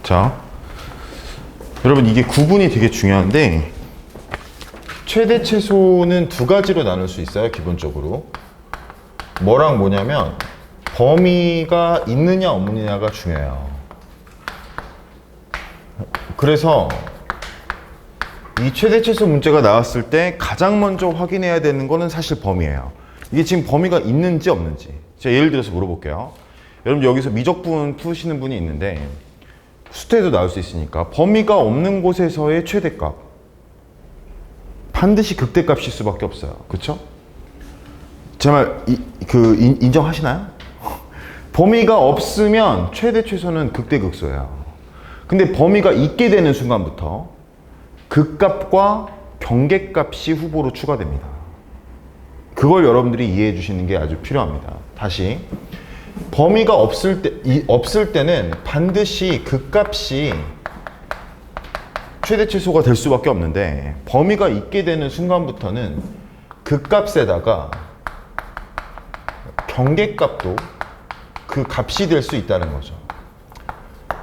자, 여러분 이게 구분이 되게 중요한데 최대 최소는 두 가지로 나눌 수 있어요. 기본적으로 뭐랑 뭐냐면 범위가 있느냐 없느냐가 중요해요. 그래서 이 최대 최소 문제가 나왔을 때 가장 먼저 확인해야 되는 거는 사실 범위예요. 이게 지금 범위가 있는지 없는지. 제가 예를 들어서 물어볼게요. 여러분 여기서 미적분 푸시는 분이 있는데 수태에도 나올 수 있으니까 범위가 없는 곳에서의 최대값 반드시 극대값일 수밖에 없어요. 그쵸? 제 말 인정하시나요? 범위가 없으면 최대 최소는 극대극소예요. 근데 범위가 있게 되는 순간부터 극값과 경계값이 후보로 추가됩니다. 그걸 여러분들이 이해해 주시는 게 아주 필요합니다. 다시 범위가 없을 때는 반드시 극값이 최대 최소가 될 수밖에 없는데 범위가 있게 되는 순간부터는 극값에다가 경계값도 그 값이 될 수 있다는 거죠.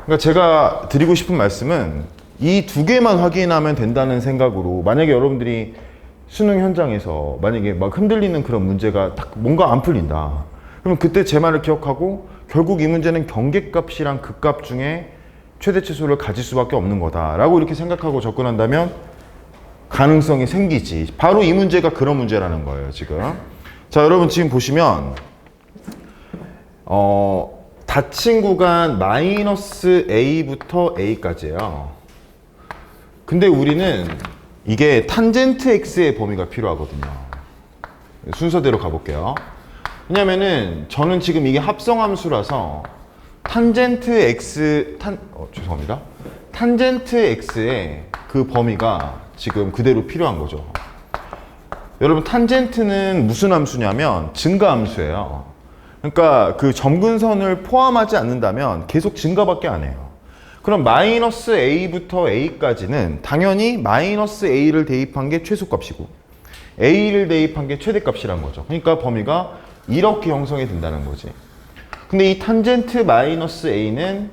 그러니까 제가 드리고 싶은 말씀은 이 두 개만 확인하면 된다는 생각으로 만약에 여러분들이 수능 현장에서 만약에 막 흔들리는 그런 문제가 딱 뭔가 안 풀린다. 그럼 그때 제 말을 기억하고 결국 이 문제는 경계값이랑 극값 중에 최대 최소를 가질 수밖에 없는 거다라고 이렇게 생각하고 접근한다면 가능성이 생기지. 바로 이 문제가 그런 문제라는 거예요, 지금. 자, 여러분 지금 보시면 닫힌 구간 마이너스 A부터 A까지예요. 근데 우리는 이게 탄젠트 X의 범위가 필요하거든요. 순서대로 가볼게요. 왜냐면은 저는 지금 이게 합성함수라서 탄젠트 X의 그 범위가 지금 그대로 필요한 거죠. 여러분 탄젠트는 무슨 함수냐면 증가함수예요. 그러니까 그 점근선을 포함하지 않는다면 계속 증가밖에 안 해요. 그럼 마이너스 A부터 A까지는 당연히 마이너스 A를 대입한 게 최소값이고 A를 대입한 게 최대값이란 거죠. 그러니까 범위가 이렇게 형성이 된다는 거지. 근데 이 탄젠트 마이너스 A는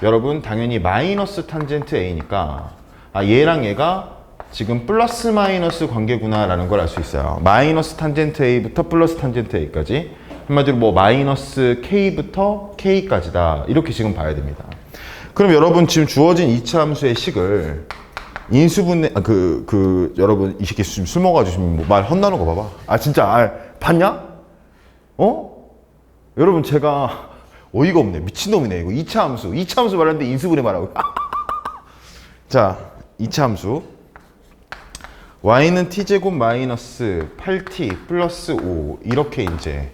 여러분 당연히 마이너스 탄젠트 A니까 얘랑 얘가 지금 플러스 마이너스 관계구나 라는 걸 알 수 있어요. 마이너스 탄젠트 A부터 플러스 탄젠트 A까지 한마디로 뭐 마이너스 K부터 K까지다 이렇게 지금 봐야 됩니다. 그럼 여러분 지금 주어진 2차 함수의 식을 인수분해 여러분 이 새끼 지금 술 먹어가지고 뭐 말 헛나는 거 봐봐. 진짜 봤냐? 여러분 제가 어이가 없네. 미친놈이네 이거. 2차 함수 말하는데 인수분해 말하고. 자 2차 함수 y는 t제곱 마이너스 8t 플러스 5 이렇게 이제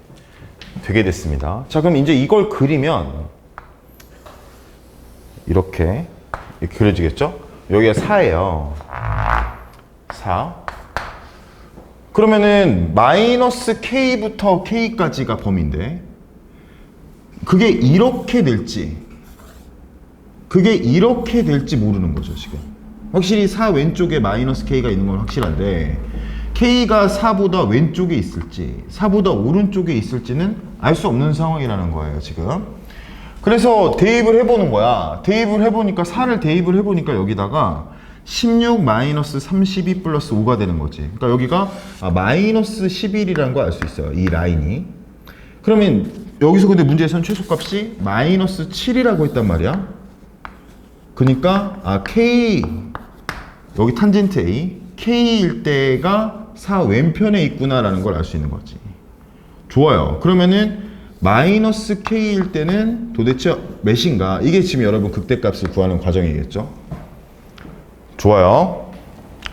되게 됐습니다. 자 그럼 이제 이걸 그리면 이렇게 그려지겠죠? 여기가 4예요. 4. 그러면은 마이너스 k부터 k까지가 범위인데 그게 이렇게 될지 모르는 거죠 지금. 확실히 4 왼쪽에 마이너스 k가 있는 건 확실한데 k가 4보다 왼쪽에 있을지 4보다 오른쪽에 있을지는 알 수 없는 상황이라는 거예요 지금. 그래서 대입을 해보는 거야. 대입을 해보니까 4를 대입을 해보니까 여기다가 16 마이너스 32 플러스 5가 되는 거지. 그러니까 여기가 마이너스 11이라는 거 알 수 있어요. 이 라인이. 그러면 여기서 근데 문제에서는 최소값이 마이너스 7이라고 했단 말이야. 그러니까 K 여기 탄젠트 A K일 때가 4 왼편에 있구나라는 걸 알 수 있는 거지. 좋아요. 그러면은 마이너스 K일 때는 도대체 몇인가? 이게 지금 여러분 극대값을 구하는 과정이겠죠? 좋아요.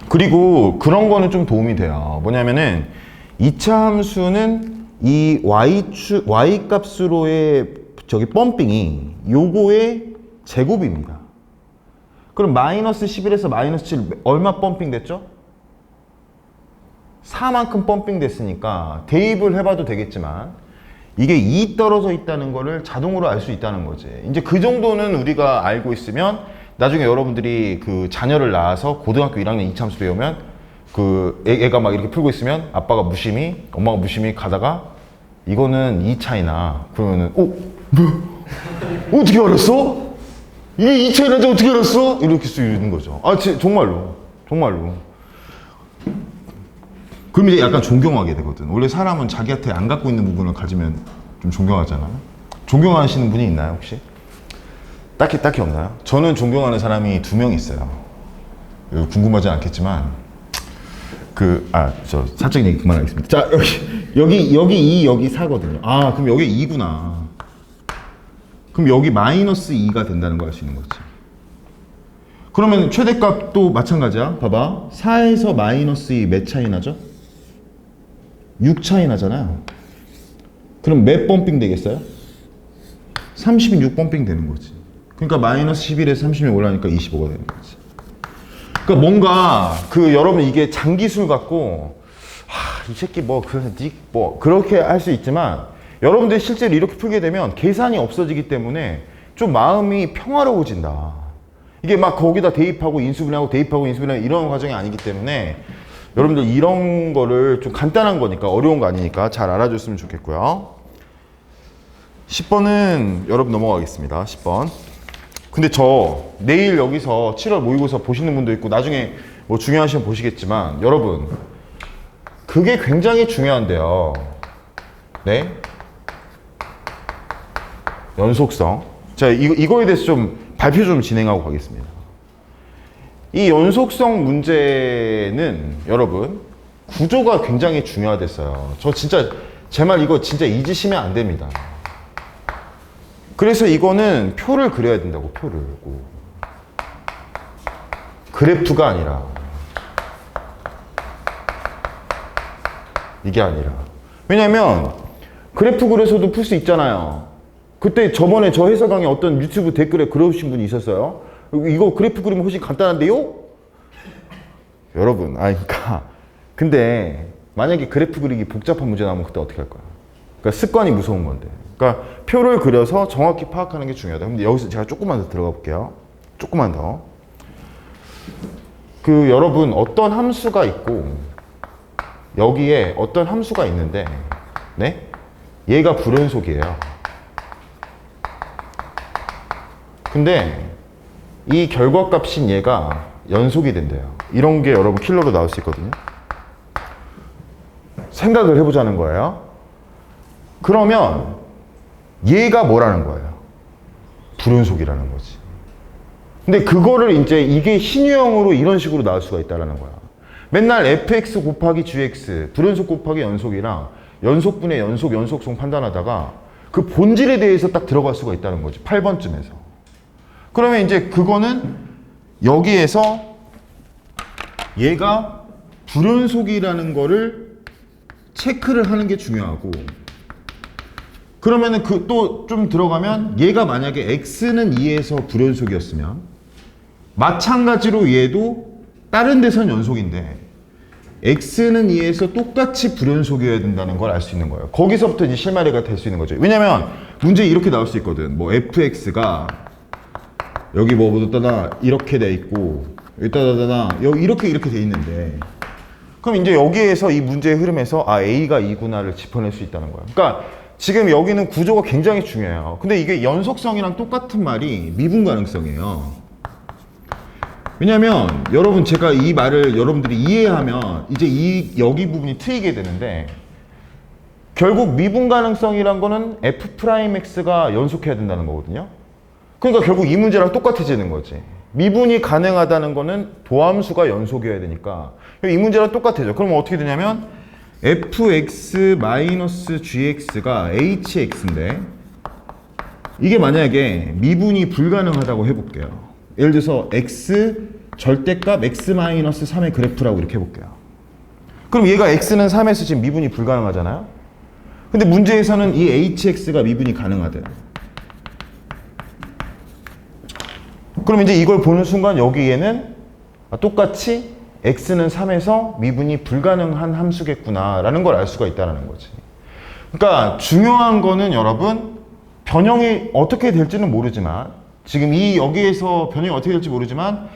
그리고 그런 거는 좀 도움이 돼요. 뭐냐면은 2차 함수는 이 y 값으로의 펌핑이 요거의 제곱입니다. 그럼 마이너스 11에서 마이너스 7 얼마 펌핑 됐죠? 4만큼 펌핑 됐으니까 대입을 해봐도 되겠지만 이게 2 떨어져 있다는 거를 자동으로 알 수 있다는 거지. 이제 그 정도는 우리가 알고 있으면 나중에 여러분들이 그 자녀를 낳아서 고등학교 1학년 2차 함수 배우면 그 애가 막 이렇게 풀고 있으면 아빠가 무심히 엄마가 무심히 가다가 이거는 2차이나 그러면은 뭐? 어떻게 알았어? 이게 2차이라는데 어떻게 알았어? 이렇게 쓰이는 거죠. 아, 정말로. 정말로. 그럼 이제 약간 존경하게 되거든. 원래 사람은 자기한테 안 갖고 있는 부분을 가지면 좀 존경하잖아요. 존경하시는 분이 있나요, 혹시? 딱히 없나요? 저는 존경하는 사람이 2명 있어요. 궁금하지 않겠지만, 저 사적 얘기 그만하겠습니다. 자, 여기 2, 여기 4거든요. 아, 그럼 여기 2구나. 그럼 여기 마이너스 2가 된다는 걸 알 수 있는 거지. 그러면 최대값도 마찬가지야. 봐봐. 4에서 마이너스 2 몇 차이 나죠? 6 차이 나잖아요. 그럼 몇 범핑 되겠어요? 36범핑 되는 거지. 그러니까 마이너스 11에서 30이 올라가니까 25가 되는 거지. 그러니까 뭔가 여러분 이게 장기술 같고 이 새끼 그렇게 할 수 있지만 여러분들이 실제로 이렇게 풀게 되면 계산이 없어지기 때문에 좀 마음이 평화로워진다. 이게 막 거기다 대입하고 인수분해하고 대입하고 인수분해하고 이런 과정이 아니기 때문에 여러분들 이런 거를 좀 간단한 거니까 어려운 거 아니니까 잘 알아줬으면 좋겠고요. 10번은 여러분 넘어가겠습니다. 10번. 근데 저 내일 여기서 7월 모의고사 보시는 분도 있고 나중에 뭐 중요하시면 보시겠지만 여러분 그게 굉장히 중요한데요. 네? 연속성. 자, 이거에 대해서 좀 발표 좀 진행하고 가겠습니다. 이 연속성 문제는 여러분 구조가 굉장히 중요하댔어요. 저 진짜 제 말 이거 진짜 잊으시면 안 됩니다. 그래서 이거는 표를 그려야 된다고. 표를. 그래프가 아니라 이게 아니라 왜냐면 그래프 그려서도 풀 수 있잖아요. 그때 저번에 저 해설 강의 어떤 유튜브 댓글에 그러신 분이 있었어요. 이거 그래프 그리면 훨씬 간단한데요? 여러분, 그러니까 근데 만약에 그래프 그리기 복잡한 문제 나오면 그때 어떻게 할 거야? 그러니까 습관이 무서운 건데. 그러니까 표를 그려서 정확히 파악하는 게 중요하다. 근데 여기서 제가 조금만 더 들어가 볼게요. 조금만 더. 여러분 어떤 함수가 있고 여기에 어떤 함수가 있는데, 네? 얘가 불연속이에요. 근데 이 결과값인 얘가 연속이 된대요. 이런 게 여러분 킬러로 나올 수 있거든요. 생각을 해보자는 거예요. 그러면 얘가 뭐라는 거예요? 불연속이라는 거지. 근데 그거를 이제 이게 신유형으로 이런 식으로 나올 수가 있다는 거야. 맨날 fx 곱하기 gx, 불연속 곱하기 연속이랑 연속분의 연속성 판단하다가 그 본질에 대해서 딱 들어갈 수가 있다는 거지. 8번쯤에서. 그러면 이제 그거는 여기에서 얘가 불연속이라는 거를 체크를 하는 게 중요하고, 그러면은 또 좀 들어가면 얘가 만약에 x는 2에서 불연속이었으면 마찬가지로 얘도 다른 데선 연속인데 x는 2에서 똑같이 불연속이어야 된다는 걸 알 수 있는 거예요. 거기서부터 이제 실마리가 될 수 있는 거죠. 왜냐면 문제 이렇게 나올 수 있거든. 뭐 fx가 여기 뭐보다 이렇게 돼 있고 여기 따다다다 여기 이렇게 돼 있는데, 그럼 이제 여기에서 이 문제의 흐름에서 a가 2구나를 짚어낼 수 있다는 거예요. 그러니까 지금 여기는 구조가 굉장히 중요해요. 근데 이게 연속성이랑 똑같은 말이 미분 가능성이에요. 왜냐면 여러분 제가 이 말을 여러분들이 이해하면 이제 여기 부분이 트이게 되는데, 결국 미분 가능성이란 거는 f'x가 연속해야 된다는 거거든요. 그러니까 결국 이 문제랑 똑같아지는 거지. 미분이 가능하다는 거는 도함수가 연속이어야 되니까 이 문제랑 똑같아져. 그러면 어떻게 되냐면 fx-gx가 hx인데 이게 만약에 미분이 불가능하다고 해볼게요. 예를 들어서 x 절대값 x-3의 그래프라고 이렇게 해볼게요. 그럼 얘가 x는 3에서 지금 미분이 불가능하잖아요. 근데 문제에서는 이 hx가 미분이 가능하대요. 그럼 이제 이걸 보는 순간 여기에는 똑같이 x는 3에서 미분이 불가능한 함수겠구나 라는 걸 알 수가 있다는 거지. 그러니까 중요한 거는 여러분 변형이 어떻게 될지는 모르지만, 지금 여기에서 변형이 어떻게 될지 모르지만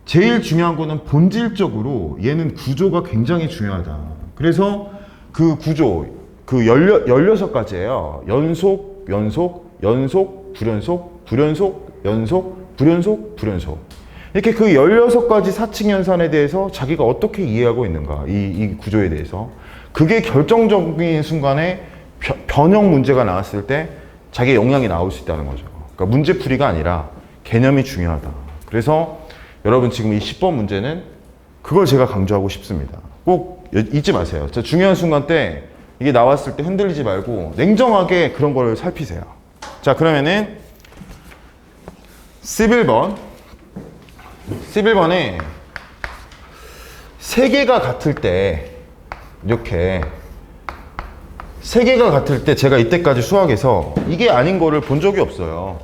제일 중요한 거는 본질적으로 얘는 구조가 굉장히 중요하다. 그래서 그 구조 16가지예요. 연속, 불연속, 불연속, 연속, 불연속, 불연속. 이렇게 그 16가지 사칙 연산에 대해서 자기가 어떻게 이해하고 있는가, 이 구조에 대해서. 그게 결정적인 순간에 변형 문제가 나왔을 때 자기의 역량이 나올 수 있다는 거죠. 그러니까 문제풀이가 아니라 개념이 중요하다. 그래서 여러분 지금 이 10번 문제는 그걸 제가 강조하고 싶습니다. 꼭 잊지 마세요. 저 중요한 순간 때 이게 나왔을 때 흔들리지 말고 냉정하게 그런 걸 살피세요. 자, 그러면은 11번에 세 개가 같을 때 이렇게 세 개가 같을 때 제가 이때까지 수학에서 이게 아닌 거를 본 적이 없어요.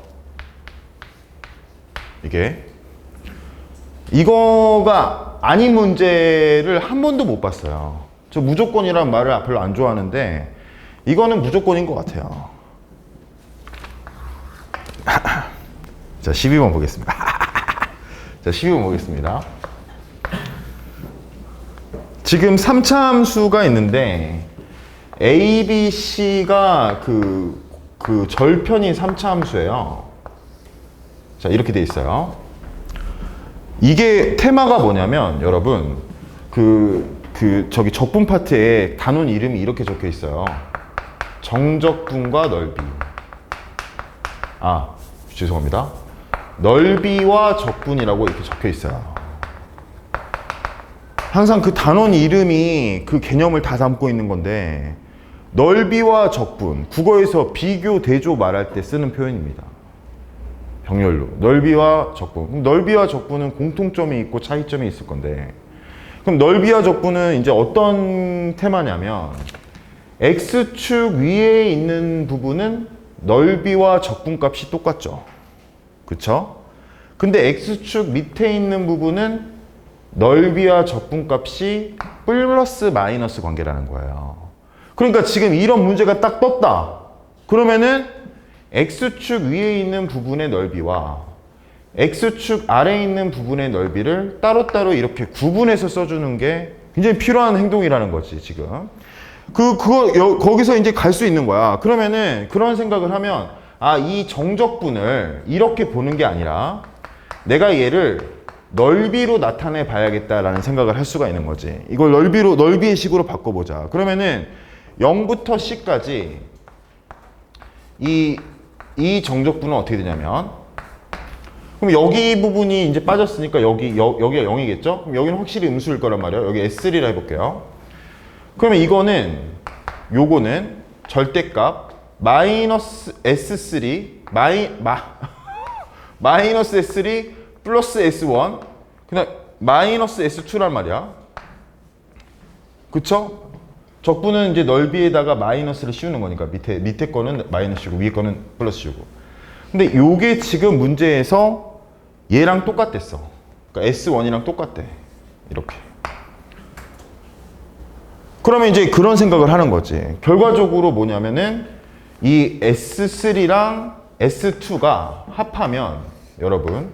이거가 아닌 문제를 한 번도 못 봤어요. 저 무조건이란 말을 별로 안 좋아하는데 이거는 무조건인 것 같아요. 자, 12번 보겠습니다. 자, 12번 보겠습니다. 지금 3차 함수가 있는데 A, B, C가 그 절편인 3차 함수예요. 자, 이렇게 돼 있어요. 이게 테마가 뭐냐면 여러분 저기 적분 파트에 단원 이름이 이렇게 적혀 있어요. 정적분과 넓이. 아, 죄송합니다. 넓이와 적분이라고 이렇게 적혀 있어요. 항상 그 단원 이름이 그 개념을 다 담고 있는 건데 넓이와 적분, 국어에서 비교, 대조 말할 때 쓰는 표현입니다. 병렬로. 넓이와 적분. 그럼 넓이와 적분은 공통점이 있고 차이점이 있을 건데 그럼 넓이와 적분은 이제 어떤 테마냐면 X축 위에 있는 부분은 넓이와 적분 값이 똑같죠. 그쵸? 근데 X축 밑에 있는 부분은 넓이와 적분 값이 플러스 마이너스 관계라는 거예요. 그러니까 지금 이런 문제가 딱 떴다. 그러면은 X축 위에 있는 부분의 넓이와 X축 아래에 있는 부분의 넓이를 따로따로 이렇게 구분해서 써주는 게 굉장히 필요한 행동이라는 거지, 지금. 거기서 이제 갈 수 있는 거야. 그러면은 그런 생각을 하면, 아, 이 정적분을 이렇게 보는 게 아니라 내가 얘를 넓이로 나타내 봐야겠다라는 생각을 할 수가 있는 거지. 이걸 넓이의 식으로 바꿔보자. 그러면은 0부터 C까지 이 정적분은 어떻게 되냐면, 그럼 여기 부분이 이제 빠졌으니까 여기가 0이겠죠? 그럼 여기는 확실히 음수일 거란 말이에요. 여기 S3라 해볼게요. 그러면 요거는 절대값 마이너스 S3 마이너스 S3 플러스 S1 그냥 마이너스 S2란 말이야. 그쵸? 적분은 이제 넓이에다가 마이너스를 씌우는 거니까 밑에 거는 마이너스고 위에 거는 플러스고. 근데 요게 지금 문제에서 얘랑 똑같댔어. 그러니까 S1이랑 똑같대. 이렇게. 그러면 이제 그런 생각을 하는 거지. 결과적으로 뭐냐면은 이 S3랑 S2가 합하면 여러분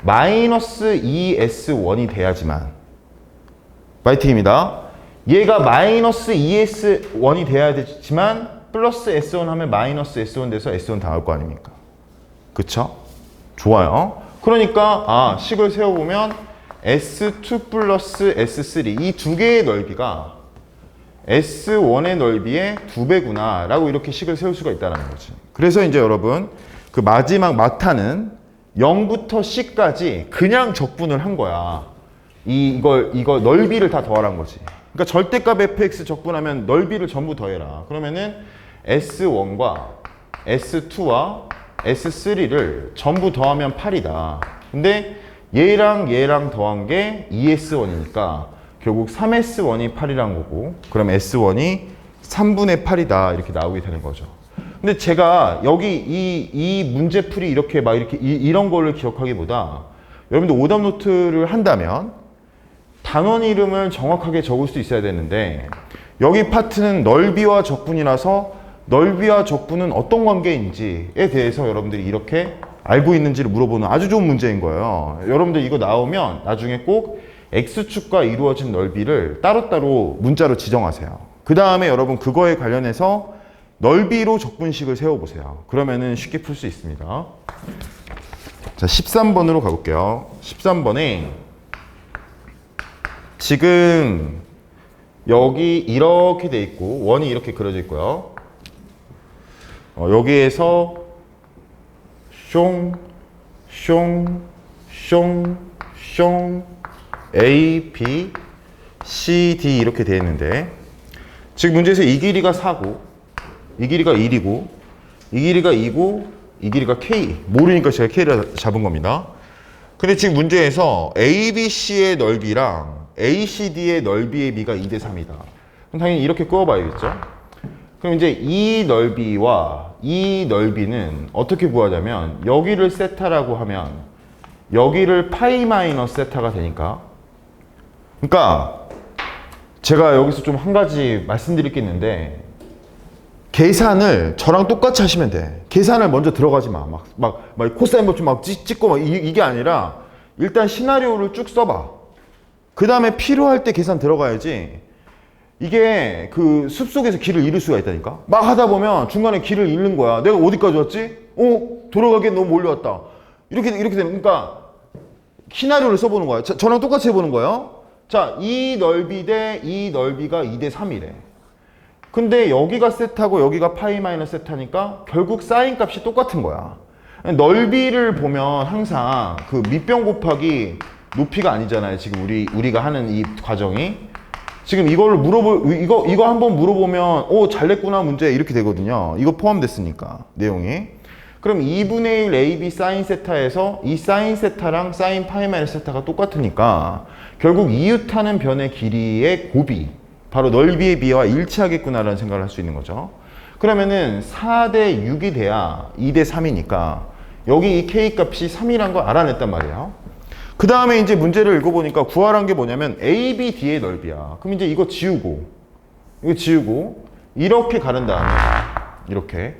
마이너스 2S1이 돼야지만 파이팅입니다. 얘가 마이너스 2S1이 돼야 되지만 플러스 S1 하면 마이너스 S1 돼서 S1 다 나올 거 아닙니까? 그쵸? 좋아요. 그러니까 식을 세워보면 S2 플러스 S3 이 두 개의 넓이가 S1의 넓이의 2배구나 라고 이렇게 식을 세울 수가 있다는 거지. 그래서 이제 여러분 그 마지막 막타는 0부터 C까지 그냥 적분을 한 거야. 이걸 넓이를 다 더하란 거지. 그러니까 절대값 fx 적분하면 넓이를 전부 더해라. 그러면은 S1과 S2와 S3를 전부 더하면 8이다. 근데 얘랑 더한 게 2S1이니까 결국 3S1이 8이란 거고, 그럼 S1이 3분의 8이다. 이렇게 나오게 되는 거죠. 근데 제가 여기 이 문제풀이 이렇게 이런 거를 기억하기보다 여러분들 오답 노트를 한다면 단원 이름을 정확하게 적을 수 있어야 되는데 여기 파트는 넓이와 적분이라서 넓이와 적분은 어떤 관계인지에 대해서 여러분들이 이렇게 알고 있는지를 물어보는 아주 좋은 문제인 거예요. 여러분들 이거 나오면 나중에 꼭 X축과 이루어진 넓이를 따로따로 문자로 지정하세요. 그 다음에 여러분 그거에 관련해서 넓이로 적분식을 세워보세요. 그러면은 쉽게 풀 수 있습니다. 자, 13번으로 가볼게요. 13번에 지금 여기 이렇게 돼 있고 원이 이렇게 그려져 있고요. 여기에서 숑, 숑, 숑, 숑, A, B, C, D 이렇게 되어 있는데 지금 문제에서 이 길이가 4고 이 길이가 1이고 이 길이가 2고 이 길이가 K 모르니까 제가 K를 잡은 겁니다. 근데 지금 문제에서 ABC의 넓이랑 ACD의 넓이의 비가 2대 3이다. 그럼 당연히 이렇게 끄어봐야겠죠. 그럼 이제 이 넓이와 이 넓이는 어떻게 구하자면 여기를 세타라고 하면 여기를 파이 마이너스 세타가 되니까, 그러니까 제가 여기서 좀 한 가지 말씀드릴 게 있는데 계산을 저랑 똑같이 하시면 돼. 계산을 먼저 들어가지 마. 막 코사인 법칙 막 찍고 막 이게 아니라 일단 시나리오를 쭉 써봐. 그 다음에 필요할 때 계산 들어가야지. 이게 그 숲속에서 길을 잃을 수가 있다니까. 막 하다 보면 중간에 길을 잃는 거야. 내가 어디까지 왔지? 돌아가기엔 너무 멀리 왔다. 이렇게 되는, 그러니까 시나리오를 써보는 거야. 저랑 똑같이 해보는 거예요. 자, 이 넓이 대 이 넓이가 2대 3이래. 근데 여기가 세타고 여기가 파이 마이너스 세타니까 결국 사인 값이 똑같은 거야. 넓이를 보면 항상 그 밑변 곱하기 높이가 아니잖아요. 지금 우리가 하는 이 과정이. 지금 이거를 이거 한번 물어보면 잘 냈구나 문제 이렇게 되거든요. 이거 포함됐으니까 내용이. 그럼 2분의 1 AB 사인 세타에서 이 사인 세타랑 사인 파이 마이너스 세타가 똑같으니까 결국 이웃하는 변의 길이의 곱이 바로 넓이의 비와 일치하겠구나라는 생각을 할 수 있는 거죠. 그러면은 4대 6이 돼야 2대 3이니까 여기 이 K 값이 3이란 걸 알아냈단 말이에요. 그 다음에 이제 문제를 읽어보니까 구하란 게 뭐냐면 A, B, D의 넓이야. 그럼 이제 이거 지우고 이렇게 가른 다음에 이렇게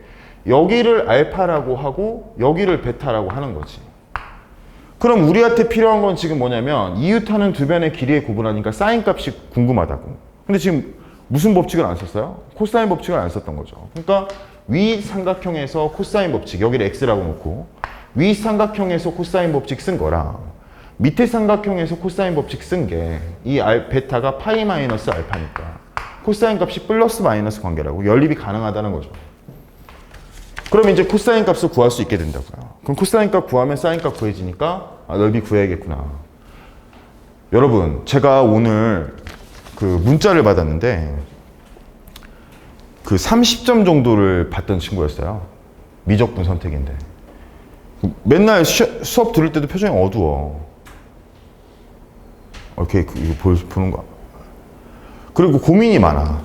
여기를 알파라고 하고 여기를 베타라고 하는 거지. 그럼 우리한테 필요한 건 지금 뭐냐면 이웃하는 두 변의 길이의 구분하니까 사인 값이 궁금하다고. 근데 지금 무슨 법칙을 안 썼어요? 코사인 법칙을 안 썼던 거죠. 그러니까 위 삼각형에서 코사인 법칙, 여기를 x라고 놓고 위 삼각형에서 코사인 법칙 쓴 거랑 밑에 삼각형에서 코사인 법칙 쓴 게 이 베타가 파이 마이너스 알파니까 코사인 값이 플러스 마이너스 관계라고 연립이 가능하다는 거죠. 그러면 이제 코사인 값을 구할 수 있게 된다고요. 그럼 코사인 값 구하면 사인 값 구해지니까 넓이 구해야겠구나. 여러분, 제가 오늘 그 문자를 받았는데 그 30점 정도를 받던 친구였어요. 미적분 선택인데 맨날 수업 들을 때도 표정이 어두워. 이렇게 이거 보는 거. 그리고 고민이 많아.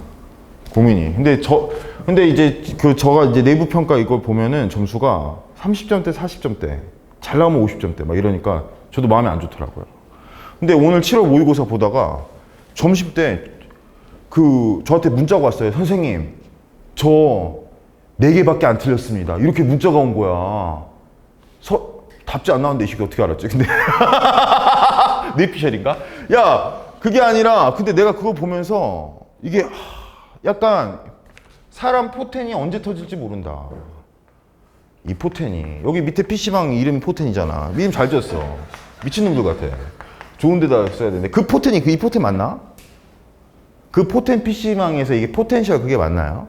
근데 이제 저가 이제 내부 평가 이걸 보면은 점수가 30점대, 40점대, 잘 나오면 50점대 막 이러니까 저도 마음이 안 좋더라고요. 근데 오늘 7월 모의고사 보다가 점심 때 저한테 문자가 왔어요. 선생님, 저 4개밖에 안 틀렸습니다. 이렇게 문자가 온 거야. 답지 안 나왔는데 이게 어떻게 알았지? 근데 뇌피셜인가? 야, 그게 아니라 근데 내가 그거 보면서 이게 약간 사람 포텐이 언제 터질지 모른다. 이 포텐이 여기 밑에 PC방 이름이 포텐이잖아. 이름 잘 지었어. 미친놈들 같아. 좋은 데다 써야 되는데 그 포텐이 이 포텐 맞나? 그 포텐 PC방에서 이게 포텐셜 그게 맞나요?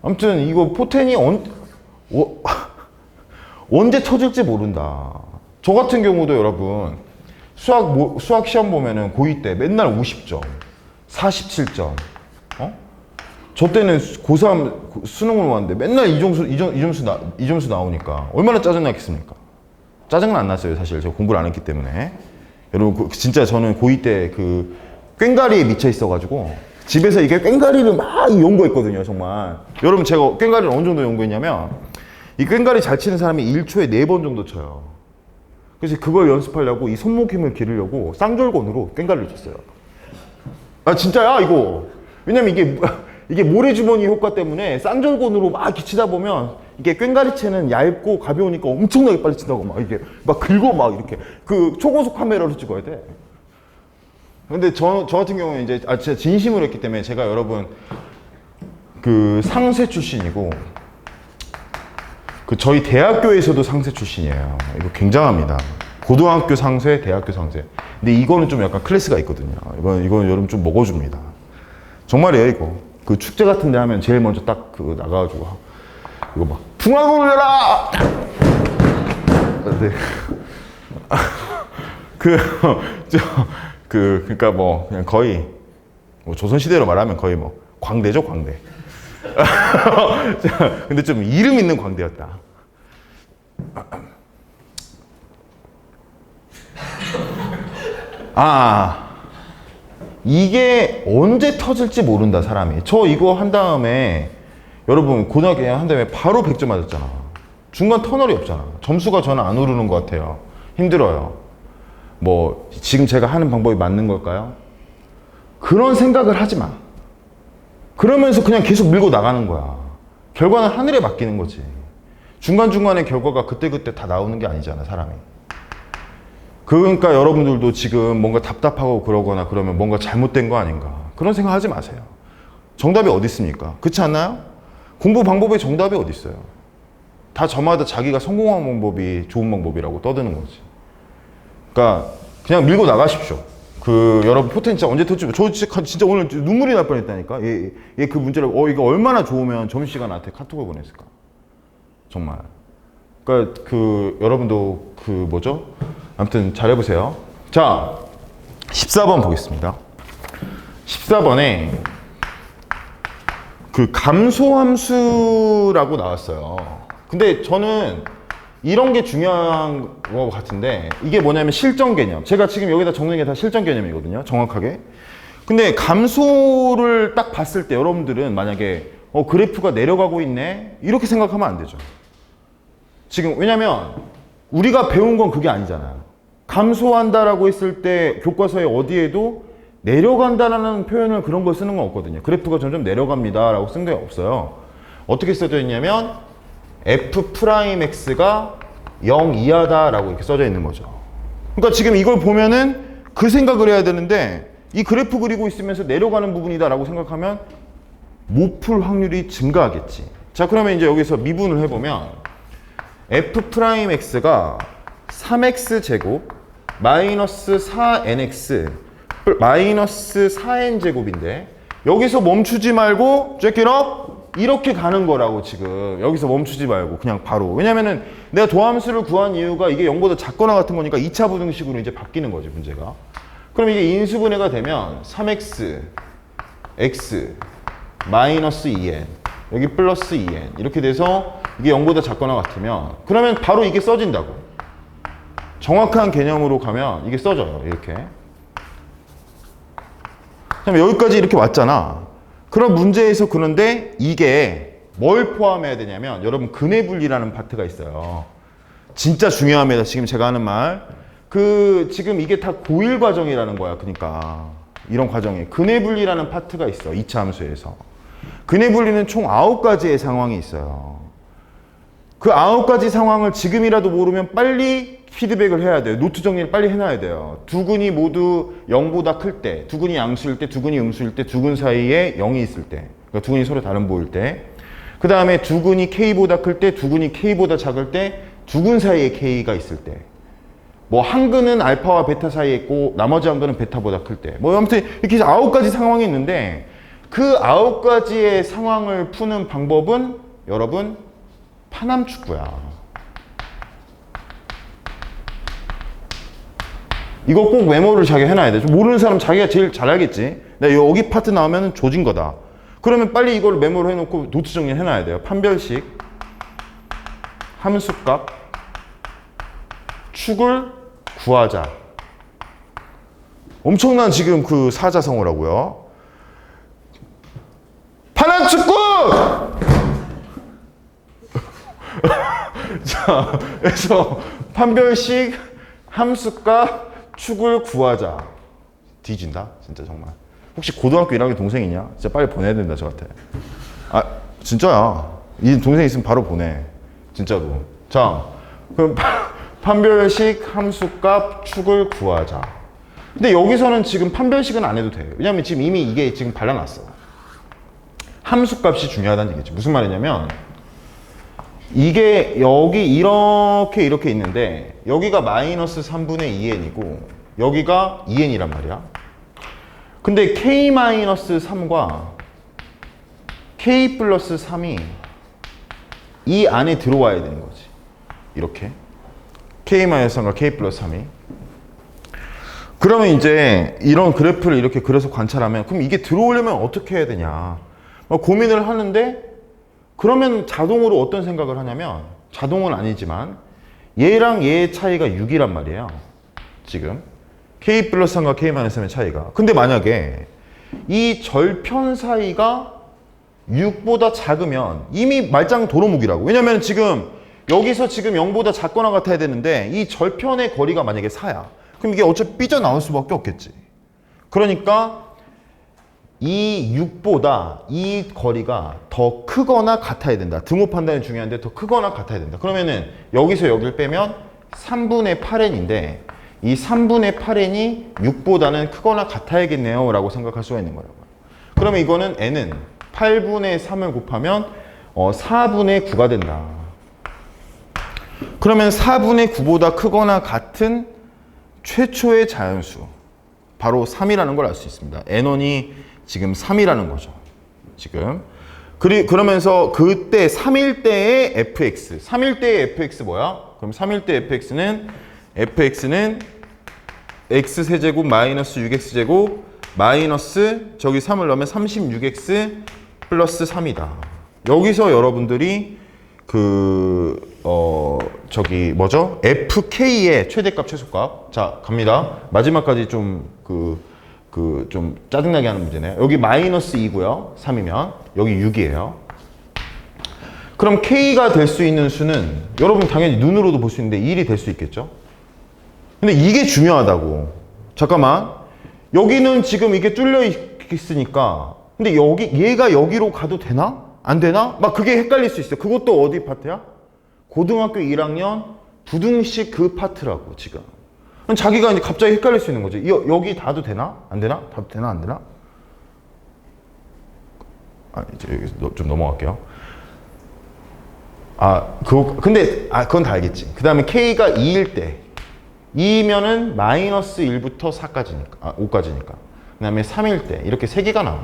아무튼 이거 포텐이 언제 터질지 모른다. 저 같은 경우도 여러분 수학 시험 보면은 고2 때 맨날 50점, 47점. 저 때는 고3 수능을 왔는데 맨날 이 점수 나오니까 얼마나 짜증났겠습니까? 짜증은 안 났어요, 사실. 제가 공부를 안 했기 때문에. 여러분, 진짜 저는 고2 때 그 꽹가리에 미쳐 있어가지고 집에서 이게 꽹가리를 막 연구했거든요, 정말. 여러분, 제가 꽹가리를 어느 정도 연구했냐면 이 꽹가리 잘 치는 사람이 1초에 4번 정도 쳐요. 그래서 그걸 연습하려고 이 손목 힘을 기르려고 쌍절곤으로 꽹가리를 쳤어요. 아, 진짜야, 이거. 왜냐면 이게 모래주머니 효과 때문에 쌍절곤으로 막 이렇게 치다 보면 이게 꽹가리채는 얇고 가벼우니까 엄청나게 빨리 친다고 막 이게 막 긁어 막 이렇게 그 초고속 카메라로 찍어야 돼. 근데 저 같은 경우는 이제 진짜 진심으로 했기 때문에 제가 여러분 그 상세 출신이고 그 저희 대학교에서도 상세 출신이에요. 이거 굉장합니다. 고등학교 상세, 대학교 상세. 근데 이거는 좀 약간 클래스가 있거든요. 이건 여러분 좀 먹어줍니다. 정말이에요, 이거. 그 축제 같은 데 하면 제일 먼저 딱 그 나가가지고 이거 막 풍악을 울려라! 네. 그러니까 뭐 그냥 거의 뭐 조선시대로 말하면 거의 뭐 광대죠, 광대. 근데 좀 이름 있는 광대였다. 이게 언제 터질지 모른다, 사람이. 저 이거 한 다음에 여러분 고등학교 한 다음에 바로 100점 맞았잖아. 중간 터널이 없잖아. 점수가 저는 안 오르는 것 같아요. 힘들어요. 뭐 지금 제가 하는 방법이 맞는 걸까요? 그런 생각을 하지 마. 그러면서 그냥 계속 밀고 나가는 거야. 결과는 하늘에 맡기는 거지. 중간중간에 결과가 그때그때 다 나오는 게 아니잖아, 사람이. 그러니까 여러분들도 지금 뭔가 답답하고 그러거나 그러면 뭔가 잘못된 거 아닌가. 그런 생각 하지 마세요. 정답이 어디 있습니까? 그렇지 않나요? 공부 방법에 정답이 어디 있어요? 다 저마다 자기가 성공한 방법이 좋은 방법이라고 떠드는 거지. 그러니까 그냥 밀고 나가십시오. 여러분 포텐셜 언제 터지고, 저 진짜 오늘 눈물이 날 뻔했다니까. 얘 그 문제를 이거 얼마나 좋으면 점심시간 나한테 카톡을 보냈을까. 정말. 그러니까 여러분도 뭐죠? 아무튼 잘해보세요. 자, 14번 보겠습니다. 14번에 감소함수라고 나왔어요. 근데 저는 이런 게 중요한 것 같은데, 이게 뭐냐면 실전 개념. 제가 지금 여기다 적는 게 다 실전 개념이거든요, 정확하게. 근데 감소를 딱 봤을 때 여러분들은 만약에 그래프가 내려가고 있네, 이렇게 생각하면 안 되죠. 지금 왜냐면 우리가 배운 건 그게 아니잖아요. 감소한다라고 했을 때 교과서에 어디에도 내려간다라는 표현을 그런 걸 쓰는 건 없거든요. 그래프가 점점 내려갑니다 라고 쓴 게 없어요. 어떻게 써져 있냐면 F'X가 0 이하다 라고 이렇게 써져 있는 거죠. 그러니까 지금 이걸 보면은 그 생각을 해야 되는데, 이 그래프 그리고 있으면서 내려가는 부분이다 라고 생각하면 못 풀 확률이 증가하겠지. 자, 그러면 이제 여기서 미분을 해보면 F'X가 3X제곱 마이너스 4NX 마이너스 4N제곱인데, 여기서 멈추지 말고 check it up 이렇게 가는 거라고. 지금 여기서 멈추지 말고 그냥 바로. 왜냐면은 내가 도함수를 구한 이유가 이게 0보다 작거나 같은 거니까 2차 부등식으로 이제 바뀌는 거지, 문제가. 그럼 이게 인수분해가 되면 3x x 마이너스 2n 여기 플러스 2n 이렇게 돼서 이게 0보다 작거나 같으면, 그러면 바로 이게 써진다고. 정확한 개념으로 가면 이게 써져요, 이렇게. 그럼 여기까지 이렇게 왔잖아. 그런 문제에서, 그런데 이게 뭘 포함해야 되냐면, 여러분 근해 분리라는 파트가 있어요. 진짜 중요합니다. 지금 제가 하는 말. 지금 이게 다 고1 과정이라는 거야. 그러니까 이런 과정에 근해 분리라는 파트가 있어. 2차 함수에서. 근해 분리는 총 9가지의 상황이 있어요. 그 9가지 상황을 지금이라도 모르면 빨리 피드백을 해야 돼요. 노트 정리를 빨리 해놔야 돼요. 두 근이 모두 0보다 클 때, 두 근이 양수일 때, 두 근이 음수일 때, 두 근 사이에 0이 있을 때, 그러니까 두 근이 서로 다른 보일 때, 그 다음에 두 근이 K보다 클 때, 두 근이 K보다 작을 때, 두 근 사이에 K가 있을 때, 뭐 한 근은 알파와 베타 사이에 있고 나머지 한 근은 베타보다 클 때, 뭐 아무튼 이렇게 9가지 상황이 있는데, 그 9가지의 상황을 푸는 방법은 여러분 파남축구야. 이거 꼭 메모를 자기가 해놔야 돼. 모르는 사람 자기가 제일 잘 알겠지. 내가 여기 파트 나오면 조진 거다. 그러면 빨리 이걸 메모를 해놓고 노트 정리를 해놔야 돼요. 판별식, 함수값, 축을 구하자. 엄청난 지금 그 사자성어라고요. 파남축구! 자, 그래서 판별식, 함수값, 축을 구하자. 뒤진다 진짜 정말. 혹시 고등학교 1학년 동생 있냐? 진짜 빨리 보내야 된다 저한테. 아 진짜야. 이 동생 있으면 바로 보내. 진짜로. 자, 그럼 판별식, 함수값, 축을 구하자. 근데 여기서는 지금 판별식은 안 해도 돼요. 왜냐면 지금 이미 이게 지금 발라놨어. 함수값이 중요하다는 얘기지. 무슨 말이냐면 이게 여기 이렇게 있는데 여기가 마이너스 3분의 2n이고 여기가 2n이란 말이야. 근데 k-3과 k 플러스 3이 이 안에 들어와야 되는 거지. 이렇게 k-3과 k 플러스 3이. 그러면 이제 이런 그래프를 이렇게 그려서 관찰하면 그럼 이게 들어오려면 어떻게 해야 되냐 고민을 하는데, 그러면 자동으로 어떤 생각을 하냐면, 자동은 아니지만 얘랑 얘의 차이가 6이란 말이에요. 지금 k 플러스 3과 k 마이너스 3의 차이가. 근데 만약에 이 절편 사이가 6보다 작으면 이미 말짱 도루묵이라고. 왜냐면 지금 여기서 지금 0보다 작거나 같아야 되는데 이 절편의 거리가 만약에 4야. 그럼 이게 어차피 삐져나올 수밖에 없겠지. 그러니까 이 6보다 이 거리가 더 크거나 같아야 된다. 등호 판단이 중요한데 더 크거나 같아야 된다. 그러면은 여기서 여기를 빼면 3분의 8n인데 이 3분의 8n이 6보다는 크거나 같아야겠네요 라고 생각할 수가 있는 거라고요. 그러면 이거는 n은 8분의 3을 곱하면 4분의 9가 된다. 그러면 4분의 9보다 크거나 같은 최초의 자연수, 바로 3이라는 걸 알 수 있습니다. n1이 지금 3이라는 거죠. 지금. 그러면서 그때 3일 때의 fx. 3일 때의 fx 뭐야? 그럼 3일 때 fx는 x세제곱 마이너스 6x제곱 마이너스 저기 3을 넣으면 36x 플러스 3이다. 여기서 여러분들이 저기 뭐죠? fk의 최대값 최소값. 자, 갑니다. 마지막까지 좀 좀 짜증나게 하는 문제네요. 여기 마이너스 2고요. 3이면 여기 6이에요. 그럼 k가 될 수 있는 수는 여러분 당연히 눈으로도 볼 수 있는데 1이 될 수 있겠죠? 근데 이게 중요하다고. 잠깐만. 여기는 지금 이게 뚫려 있으니까. 근데 얘가 여기로 가도 되나? 안 되나? 막 그게 헷갈릴 수 있어. 그것도 어디 파트야? 고등학교 1학년 부등식 그 파트라고 지금. 자기가 이제 갑자기 헷갈릴 수 있는 거지. 여기 다도 되나? 안 되나? 다도 되나? 안 되나? 이제 여기서 좀 넘어갈게요. 근데 그건 다 알겠지. 그 다음에 k가 2일 때 2면은 마이너스 1부터 4까지니까 5까지니까. 그 다음에 3일 때 이렇게 3개가 나와.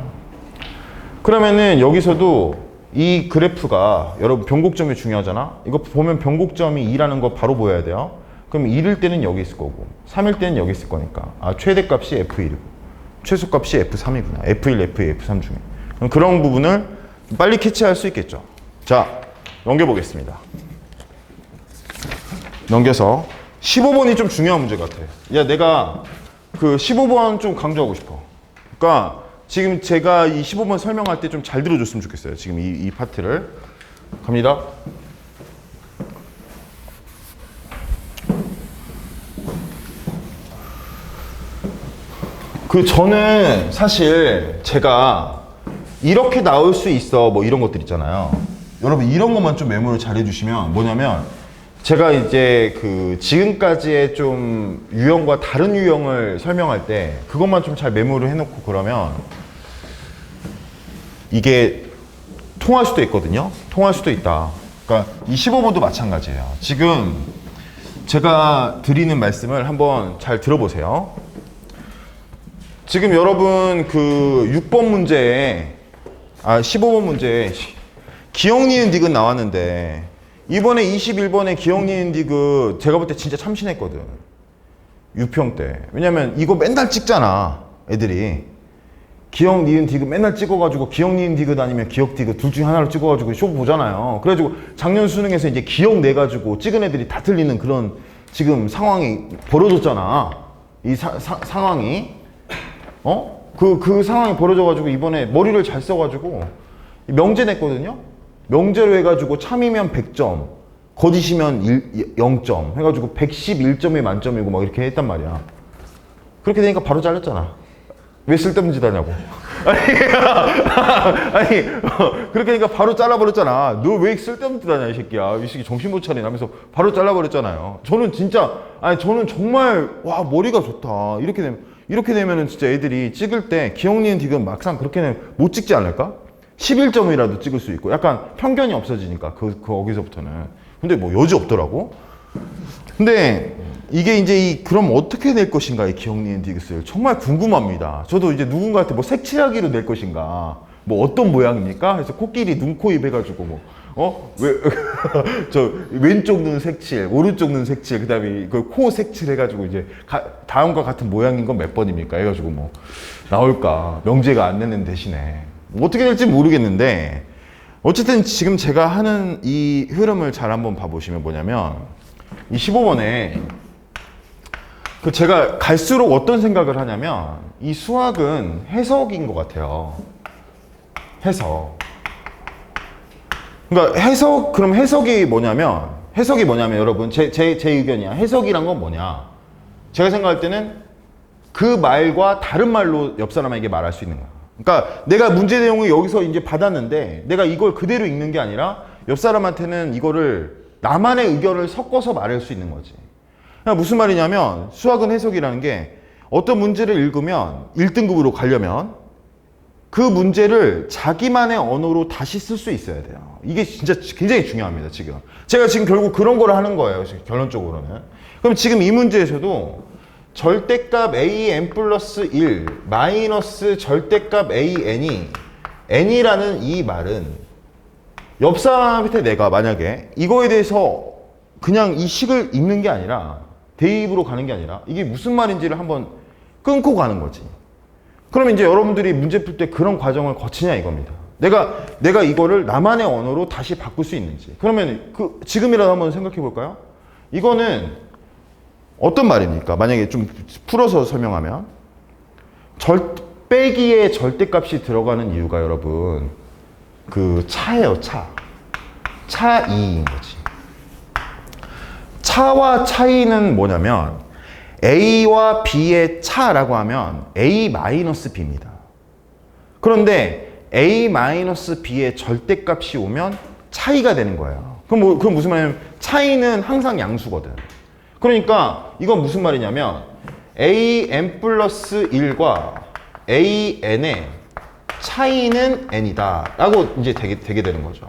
그러면은 여기서도 이 그래프가 여러분 변곡점이 중요하잖아. 이거 보면 변곡점이 2라는 거 바로 보여야 돼요. 그럼 1일 때는 여기 있을 거고 3일 때는 여기 있을 거니까 최대값이 F1이고 최소값이 F3이구나. F1, F2, F3 중에. 그럼 그런 부분을 빨리 캐치할 수 있겠죠. 자, 넘겨보겠습니다. 넘겨서 15번이 좀 중요한 문제 같아. 야, 내가 그 15번 좀 강조하고 싶어. 그러니까 지금 제가 이 15번 설명할 때 좀 잘 들어줬으면 좋겠어요. 지금 이 파트를. 갑니다. 저는 사실 제가 이렇게 나올 수 있어 뭐 이런 것들 있잖아요. 여러분 이런 것만 좀 메모를 잘 해주시면 뭐냐면 제가 이제 지금까지의 좀 유형과 다른 유형을 설명할 때 그것만 좀 잘 메모를 해놓고 그러면 이게 통할 수도 있거든요. 통할 수도 있다. 그러니까 이 15번도 마찬가지예요. 지금 제가 드리는 말씀을 한번 잘 들어보세요. 지금 여러분 6번 문제에 15번 문제에 기억, 니은, 디귿 나왔는데 이번에 21번에 기억, 니은, 디귿 제가 볼 때 진짜 참신했거든. 유평 때. 왜냐면 이거 맨날 찍잖아. 애들이. 기억, 니은, 디귿 맨날 찍어가지고 기억, 니은, 디귿 아니면 기억, 디귿 둘 중에 하나를 찍어가지고 쇼 보잖아요. 그래가지고 작년 수능에서 이제 기억 내가지고 찍은 애들이 다 틀리는 그런 지금 상황이 벌어졌잖아. 이 상황이. 그 상황이 벌어져가지고 이번에 머리를 잘 써가지고 명제 냈거든요. 명제로 해가지고 참이면 100점, 거짓이면 0점 해가지고 111점이 만점이고 막 이렇게 했단 말이야. 그렇게 되니까 바로 잘렸잖아. 왜 쓸데없는 짓 하냐고. 아니 그렇게 되니까 바로 잘라버렸잖아. 너 왜 쓸데없는 짓 하냐 이 새끼야. 이 새끼 정신 못 차리나 하면서 바로 잘라버렸잖아요. 저는 진짜 저는 정말 와 머리가 좋다. 이렇게 되면은 진짜 애들이 찍을 때 기억, 니은, 디귿 막상 그렇게는 못 찍지 않을까? 11점이라도 찍을 수 있고 약간 편견이 없어지니까 거기서부터는. 근데 뭐 여지 없더라고. 근데 이게 이제 그럼 어떻게 낼 것인가 이 기억니은 디귿을 정말 궁금합니다. 저도 이제 누군가한테 뭐 색칠하기로 낼 것인가 뭐 어떤 모양입니까? 그래서 코끼리 눈, 코, 입 해가지고 왜 저 왼쪽 눈 색칠, 오른쪽 눈 색칠, 그다음에 그 코 색칠 해가지고 이제 다음과 같은 모양인 건 몇 번입니까? 해가지고 뭐 나올까 명제가 안 내는 대신에 뭐 어떻게 될지 모르겠는데 어쨌든 지금 제가 하는 이 흐름을 잘 한번 봐보시면 뭐냐면 이 15번에 그 제가 갈수록 어떤 생각을 하냐면 이 수학은 해석인 것 같아요. 해석. 그러니까 그럼 해석이 뭐냐면 여러분 제 의견이야. 해석이란 건 뭐냐? 제가 생각할 때는 그 말과 다른 말로 옆 사람에게 말할 수 있는 거야. 그러니까 내가 문제 내용을 여기서 이제 받았는데 내가 이걸 그대로 읽는 게 아니라 옆 사람한테는 이거를 나만의 의견을 섞어서 말할 수 있는 거지. 그러니까 무슨 말이냐면 수학은 해석이라는 게 어떤 문제를 읽으면 1등급으로 가려면 그 문제를 자기만의 언어로 다시 쓸 수 있어야 돼요. 이게 진짜 굉장히 중요합니다, 지금. 제가 지금 결국 그런 걸 하는 거예요, 결론적으로는. 그럼 지금 이 문제에서도 절대값 an 플러스 1 마이너스 절대값 an이 n이라는 이 말은 옆 사람한테 내가 만약에 이거에 대해서 그냥 이 식을 읽는 게 아니라 대입으로 가는 게 아니라 이게 무슨 말인지를 한번 끊고 가는 거지. 그러면 이제 여러분들이 문제 풀 때 그런 과정을 거치냐 이겁니다. 내가 이거를 나만의 언어로 다시 바꿀 수 있는지. 그러면 지금이라도 한번 생각해 볼까요? 이거는 어떤 말입니까? 만약에 좀 풀어서 설명하면 빼기에 절대값이 들어가는 이유가 여러분 그 차예요. 차이인 거지. 차와 차이는 뭐냐면 A와 B의 차라고 하면 A-B입니다. 그런데 A-B의 절대값이 오면 차이가 되는 거예요. 그럼 무슨 말이냐면 차이는 항상 양수거든. 그러니까 이건 무슨 말이냐면 an 플러스 1과 an의 차이는 n이다 라고 이제 되게 되는 거죠.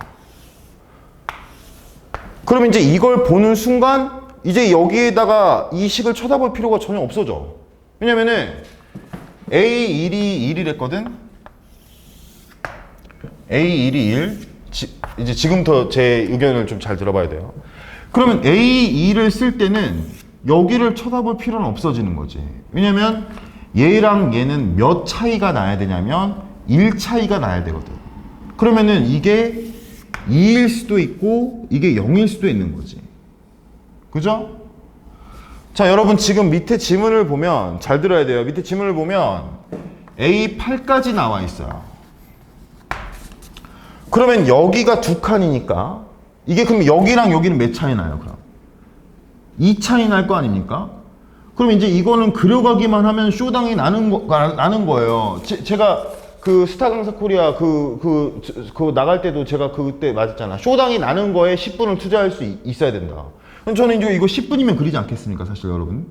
그럼 이제 이걸 보는 순간 이제 여기에다가 이 식을 쳐다볼 필요가 전혀 없어져. 왜냐면은 A1이 1이랬거든. A1이 1. 이제 지금부터 제 의견을 좀 잘 들어봐야 돼요. 그러면 A2를 쓸 때는 여기를 쳐다볼 필요는 없어지는 거지. 왜냐면 얘랑 얘는 몇 차이가 나야 되냐면 1 차이가 나야 되거든. 그러면은 이게 2일 수도 있고 이게 0일 수도 있는 거지. 그죠? 자, 여러분 지금 밑에 지문을 보면 잘 들어야 돼요. 밑에 지문을 보면 A8까지 나와 있어요. 그러면 여기가 두 칸이니까 이게 그럼 여기랑 여기는 몇 차이 나요? 그럼 2 차이 날 거 아닙니까? 그럼 이제 이거는 그려가기만 하면 쇼당이 나는 거예요. 제가 그 스타 강사 코리아 그 나갈 때도 제가 그때 맞았잖아. 쇼당이 나는 거에 10분을 투자할 수 있어야 된다. 저는 이제 이거 10분이면 그리지 않겠습니까? 사실 여러분.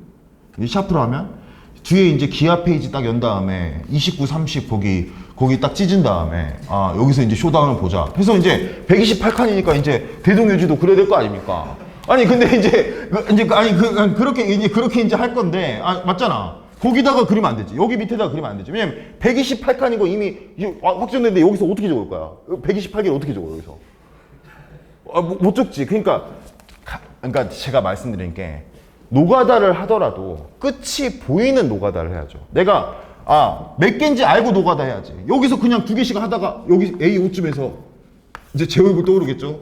이 샤프로 하면 뒤에 이제 기아 페이지 딱 연 다음에 29, 30 거기 딱 찢은 다음에 여기서 이제 쇼다운을 보자. 그래서 이제 128칸이니까 이제 대동유지도 그래야 될 거 아닙니까? 아니 근데 이제 그렇게 이제 할 건데 맞잖아. 거기다가 그리면 안 되지. 여기 밑에다가 그리면 안 되지. 왜냐면 128칸이고 이미 확정됐는데 여기서 어떻게 적을 거야? 128개를 어떻게 적어 여기서? 못 적지. 그러니까 제가 말씀드린 게 노가다를 하더라도 끝이 보이는 노가다를 해야죠. 내가 몇 개인지 알고 노가다 해야지. 여기서 그냥 2개씩 하다가 여기 A5쯤에서 이제 제 얼굴 떠오르겠죠?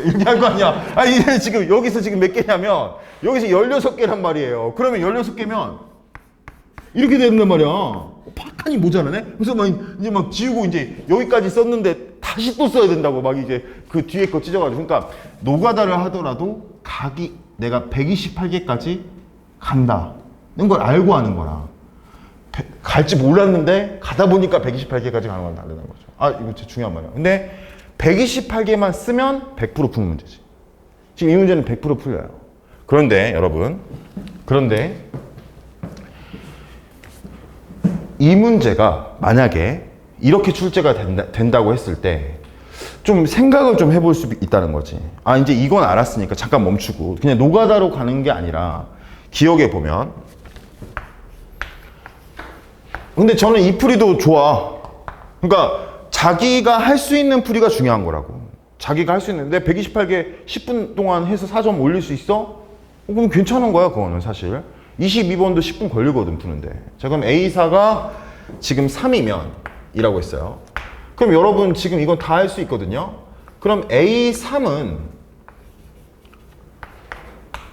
이렇게 할 거 아니야. 이제 지금 여기서 지금 몇 개냐면 여기서 16개란 말이에요. 그러면 16개면 이렇게 된단 말이야. 파칸이 모자라네? 그래서 이제 막 지우고 이제 여기까지 썼는데 다시 또 써야 된다고 막 이제 그 뒤에 거 찢어가지고. 그러니까 노가다를 하더라도 내가 128개까지 간다는 걸 알고 하는 거라. 갈지 몰랐는데 가다 보니까 128개까지 가는 건 다르다는 거죠. 이거 진짜 중요한 말이야. 근데 128개만 쓰면 100% 푸는 문제지. 지금 이 문제는 100% 풀려요. 그런데 여러분, 이 문제가 만약에 이렇게 출제가 된다고 했을 때 좀 생각을 좀 해볼 수 있다는 거지. 아, 이제 이건 알았으니까 잠깐 멈추고 그냥 노가다로 가는 게 아니라 기억해 보면, 근데 저는 이 풀이도 좋아. 그러니까 자기가 할 수 있는 풀이가 중요한 거라고. 자기가 할 수 있는데 128개 10분 동안 해서 4점 올릴 수 있어? 그럼 괜찮은 거야, 그거는 사실. 22번도 10분 걸리거든, 푸는데. 자, 그럼 A4가 지금 3이면 이라고 했어요. 그럼 여러분 지금 이건 다 할 수 있거든요. 그럼 A3은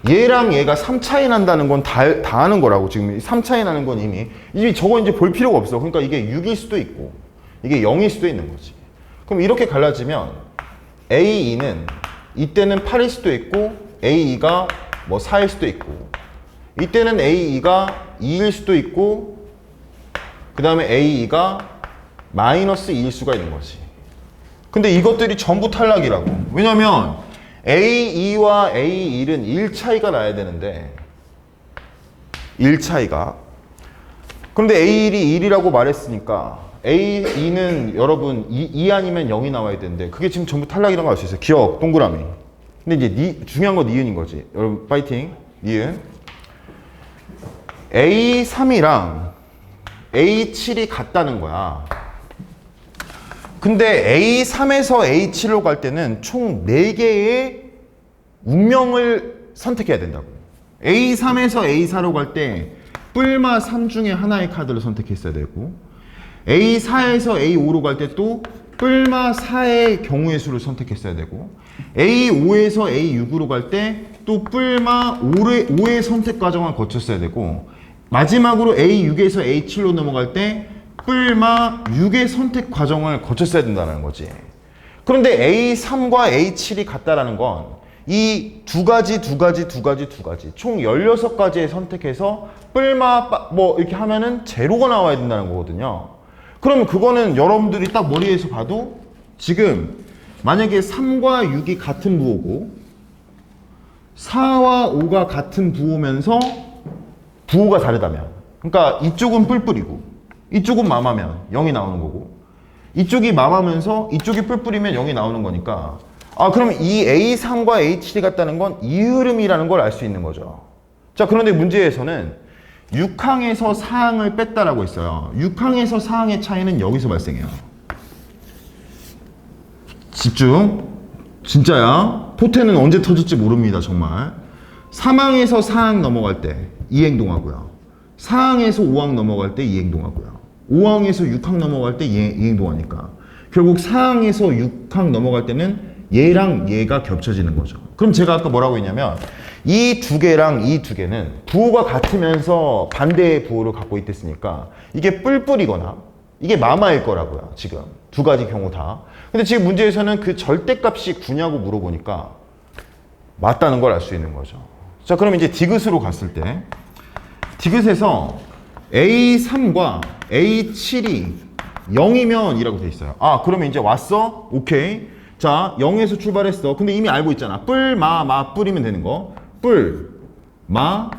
얘랑 얘가 3 차이 난다는 건 다 아는 거라고. 지금 3 차이 나는 건 이미 저거 이제 볼 필요가 없어. 그러니까 이게 6일 수도 있고 이게 0일 수도 있는 거지. 그럼 이렇게 갈라지면 A2는 이때는 8일 수도 있고 A2가 뭐 4일 수도 있고, 이때는 A2가 2일 수도 있고, 그 다음에 A2가 마이너스 2일 수가 있는 거지. 근데 이것들이 전부 탈락이라고. 왜냐면 A2와 A1은 1 차이가 나야 되는데 1 차이가, 그런데 A1이 1이라고 말했으니까 A2는 여러분 2 아니면 0이 나와야 되는데 그게 지금 전부 탈락이라는 걸 알 수 있어요. 기억, 동그라미. 근데 이제 중요한 건 니은인 거지. 여러분 파이팅. 니은. A3이랑 A7이 같다는 거야. 근데 A3에서 A7로 갈 때는 총 4개의 운명을 선택해야 된다고. A3에서 A4로 갈 때 뿔마 3 중에 하나의 카드를 선택했어야 되고, A4에서 A5로 갈 때 또 뿔마 4의 경우의 수를 선택했어야 되고, A5에서 A6으로 갈 때 또 뿔마 5의 선택 과정을 거쳤어야 되고, 마지막으로 A6에서 A7로 넘어갈 때 뿔마 6의 선택 과정을 거쳤어야 된다는 거지. 그런데 A3과 A7이 같다라는 건 이 두 가지 총 16가지의 선택해서 뿔마 뭐 이렇게 하면은 제로가 나와야 된다는 거거든요. 그러면 그거는 여러분들이 딱 머리에서 봐도 지금 만약에 3과 6이 같은 부호고 4와 5가 같은 부호면서 부호가 다르다면, 그러니까 이쪽은 뿔뿔이고 이쪽은 마마면 0이 나오는 거고, 이쪽이 마마면서 이쪽이 뿔뿔이면 0이 나오는 거니까, 아, 그럼 이 A3과 A7이 같다는 건 이 흐름이라는 걸 알 수 있는 거죠. 자, 그런데 문제에서는 6항에서 4항을 뺐다라고 했어요. 6항에서 4항의 차이는 여기서 발생해요. 집중. 진짜야. 포텐은 언제 터질지 모릅니다, 정말. 3항에서 4항 넘어갈 때 이 행동하고요. 4항에서 5항 넘어갈 때 이 행동하고요. 5항에서 6항 넘어갈 때 이 행동하니까 결국 4항에서 6항 넘어갈 때는 얘랑 얘가 겹쳐지는 거죠. 그럼 제가 아까 뭐라고 했냐면 이 두 개랑 이 두 개는 부호가 같으면서 반대의 부호를 갖고 있댔으니까 이게 뿔뿔이거나 이게 마마일 거라고요. 지금 두 가지 경우 다. 근데 지금 문제에서는 그 절대값이 9냐고 물어보니까 맞다는 걸 알 수 있는 거죠. 자, 그럼 이제 디귿으로 갔을 때 디귿에서 A3과 A7이 0이면 이라고 돼 있어요. 아, 그러면 이제 왔어? 오케이. 자, 0에서 출발했어. 근데 이미 알고 있잖아. 뿔, 마, 뿔이면 되는 거. 뿔, 마,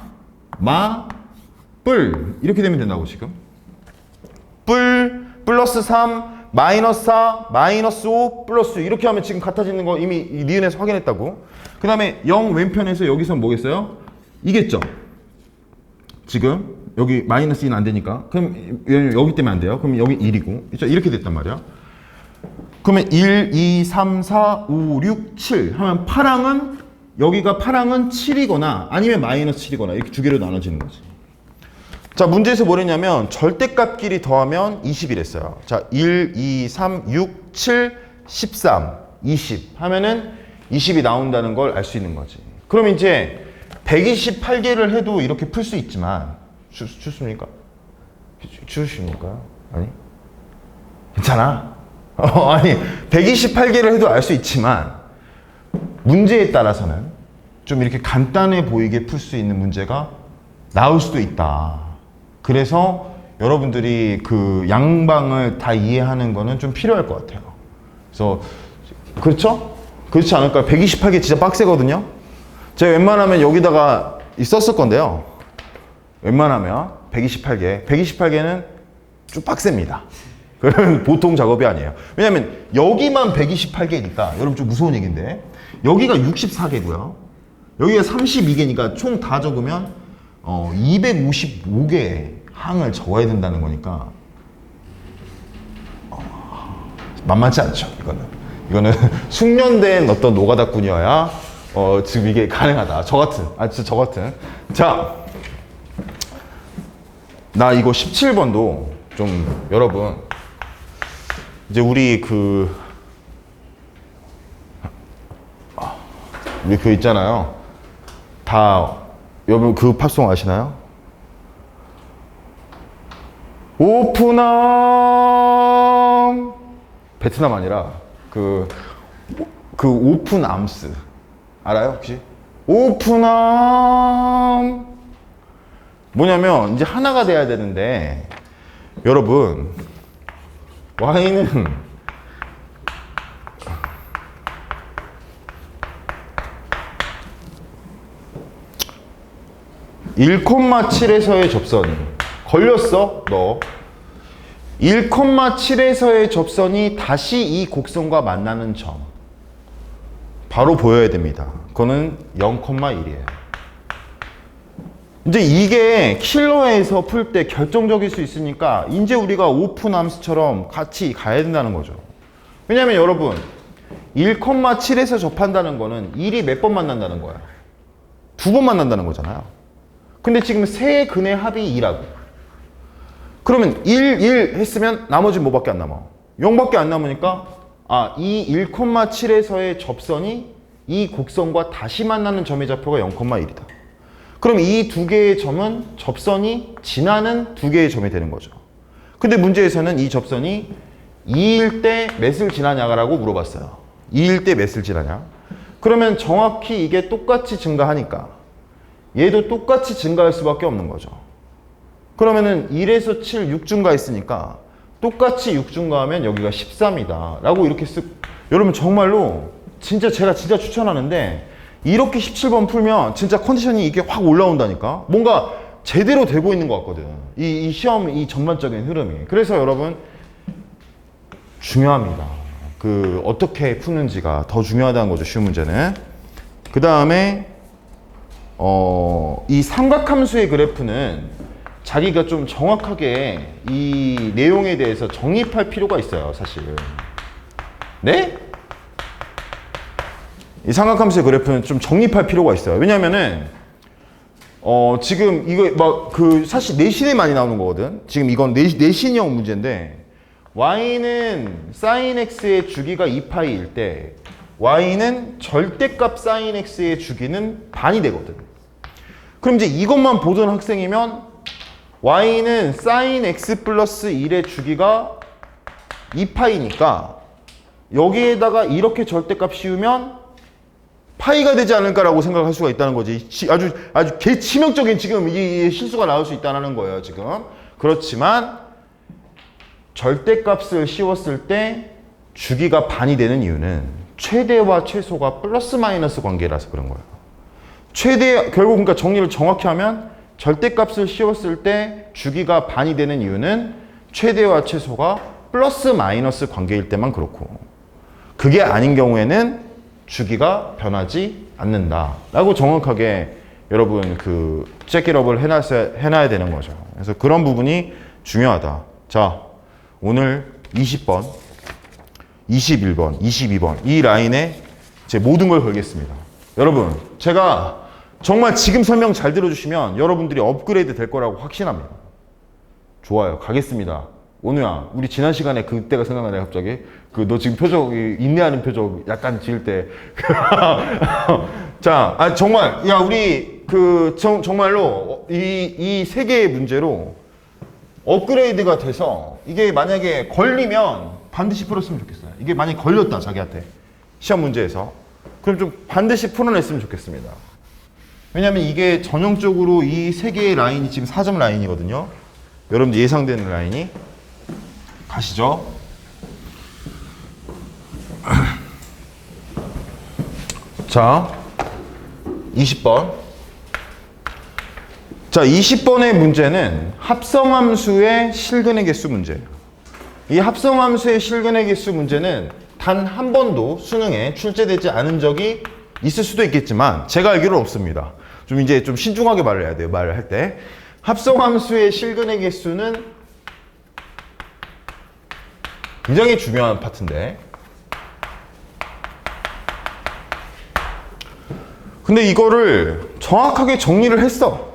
뿔. 이렇게 되면 된다고 지금. 뿔, 플러스 3, 마이너스 4, 마이너스 5, 플러스 이렇게 하면 지금 같아지는 거 이미 니은에서 확인했다고. 그 다음에 0 왼편에서 여기서 뭐겠어요? 이겠죠? 지금 여기 마이너스 2는 안 되니까. 그럼 여기 때문에 안 돼요. 그럼 여기 1이고. 이렇게 됐단 말이야. 그러면 1, 2, 3, 4, 5, 6, 7 하면 파랑은 여기가 파랑은 7이거나 아니면 마이너스 7이거나 이렇게 두 개로 나눠지는 거지. 자, 문제에서 뭐랬냐면 절대값끼리 더하면 20이랬어요. 자, 1, 2, 3, 6, 7, 13, 20 하면은 20이 나온다는 걸 알 수 있는 거지. 그럼 이제 128개를 해도 이렇게 풀 수 있지만 주십니까? 주십니까? 아니? 괜찮아? 아니, 128개를 해도 알 수 있지만 문제에 따라서는 좀 이렇게 간단해 보이게 풀 수 있는 문제가 나올 수도 있다. 그래서 여러분들이 그 양방을 다 이해하는 거는 좀 필요할 것 같아요. 그래서 그렇죠? 그렇지 않을까요? 128개 진짜 빡세거든요. 제가 웬만하면 여기다가 썼을 건데요. 웬만하면 128개. 128개는 좀 빡셉니다. 그런 보통 작업이 아니에요. 왜냐면 여기만 128개니까 여러분 좀 무서운 얘기인데 여기가 64개고요. 여기가 32개니까 총 다 적으면 255개의 항을 적어야 된다는 거니까 만만치 않죠. 이거는 숙련된 어떤 노가다꾼이어야 지금 이게 가능하다. 진짜 저 같은. 자, 나 이거 17번도 좀 여러분 이제 우리 그 있잖아요. 다 여러분 그 팝송 아시나요? 오픈암 베트남 아니라 그 오픈 암스 알아요 혹시? 오픈암 뭐냐면 이제 하나가 돼야 되는데 여러분 Y는 1,7에서의 접선이 걸렸어 너 1,7에서의 접선이 다시 이 곡선과 만나는 점 바로 보여야 됩니다. 그거는 0,1이에요. 이제 이게 킬러에서 풀 때 결정적일 수 있으니까 이제 우리가 오픈 함수처럼 같이 가야 된다는 거죠. 왜냐면 여러분 1,7에서 접한다는 거는 1이 몇 번 만난다는 거야? 2번 만난다는 거잖아요. 근데 지금 세 근의 합이 2라고. 그러면 1 했으면 나머지 뭐밖에 안 남아? 0밖에 안 남으니까 이 1,7에서의 접선이 이 곡선과 다시 만나는 점의 좌표가 0,1이다. 그럼 이 두 개의 점은 접선이 지나는 두 개의 점이 되는 거죠. 근데 문제에서는 이 접선이 2일 때 몇을 지나냐라고 물어봤어요. 2일 때 몇을 지나냐? 그러면 정확히 이게 똑같이 증가하니까 얘도 똑같이 증가할 수밖에 없는 거죠. 그러면은 1에서 7, 6 증가했으니까 똑같이 6 증가하면 여기가 13이다 라고 이렇게 여러분 정말로 제가 진짜 추천하는데 이렇게 17번 풀면 진짜 컨디션이 이게 확 올라온다니까 뭔가 제대로 되고 있는 것 같거든. 이 시험 이 전반적인 흐름이. 그래서 여러분 중요합니다. 어떻게 푸는지가 더 중요하다는 거죠. 쉬운 문제는. 그 다음에 이 삼각함수의 그래프는 자기가 좀 정확하게 이 내용에 대해서 정립할 필요가 있어요, 사실. 네? 이 삼각함수의 그래프는 좀 정립할 필요가 있어요. 왜냐면은, 지금 이거 사실 내신에 많이 나오는 거거든? 지금 이건 내신형 문제인데, y는 sin x의 주기가 2파이일 때, y는 절대값 sin x의 주기는 반이 되거든. 그럼 이제 이것만 보던 학생이면 y는 sin x 플러스 1의 주기가 2파이니까 여기에다가 이렇게 절대값 씌우면 파이가 되지 않을까라고 생각할 수가 있다는 거지. 아주 개치명적인 지금 이 실수가 나올 수 있다는 거예요, 지금. 그렇지만 절대값을 씌웠을 때 주기가 반이 되는 이유는 최대와 최소가 플러스 마이너스 관계라서 그런 거예요. 결국 그러니까 정리를 정확히 하면 절대값을 씌웠을 때 주기가 반이 되는 이유는 최대와 최소가 플러스 마이너스 관계일 때만 그렇고 그게 아닌 경우에는 주기가 변하지 않는다 라고 정확하게 여러분 체크업을 해놔야 되는 거죠. 그래서 그런 부분이 중요하다. 자, 오늘 20번 21번, 22번 이 라인에 제 모든 걸 걸겠습니다. 여러분 제가 정말 지금 설명 잘 들어주시면 여러분들이 업그레이드 될 거라고 확신합니다. 좋아요. 가겠습니다. 오누야, 우리 지난 시간에 그때가 생각나네 갑자기. 너 지금 표정, 인내하는 표정 약간 지을 때. 자, 정말 우리 정말로 이 세 개의 문제로 업그레이드가 돼서 이게 만약에 걸리면 반드시 풀었으면 좋겠어요. 이게 만약에 걸렸다 자기한테 시험 문제에서 그럼 좀 반드시 풀어냈으면 좋겠습니다. 왜냐면 이게 전형적으로 이 세 개의 라인이 지금 4점 라인이거든요. 여러분들 예상되는 라인이 가시죠. 자, 20번. 자, 20번의 문제는 합성함수의 실근의 개수 문제예요. 이 합성함수의 실근의 개수 문제는 단 한 번도 수능에 출제되지 않은 적이 있을 수도 있겠지만 제가 알기로는 없습니다. 좀 이제 좀 신중하게 말을 해야 돼요. 말을 할 때. 합성함수의 실근의 개수는 굉장히 중요한 파트인데, 근데 이거를 정확하게 정리를 했어.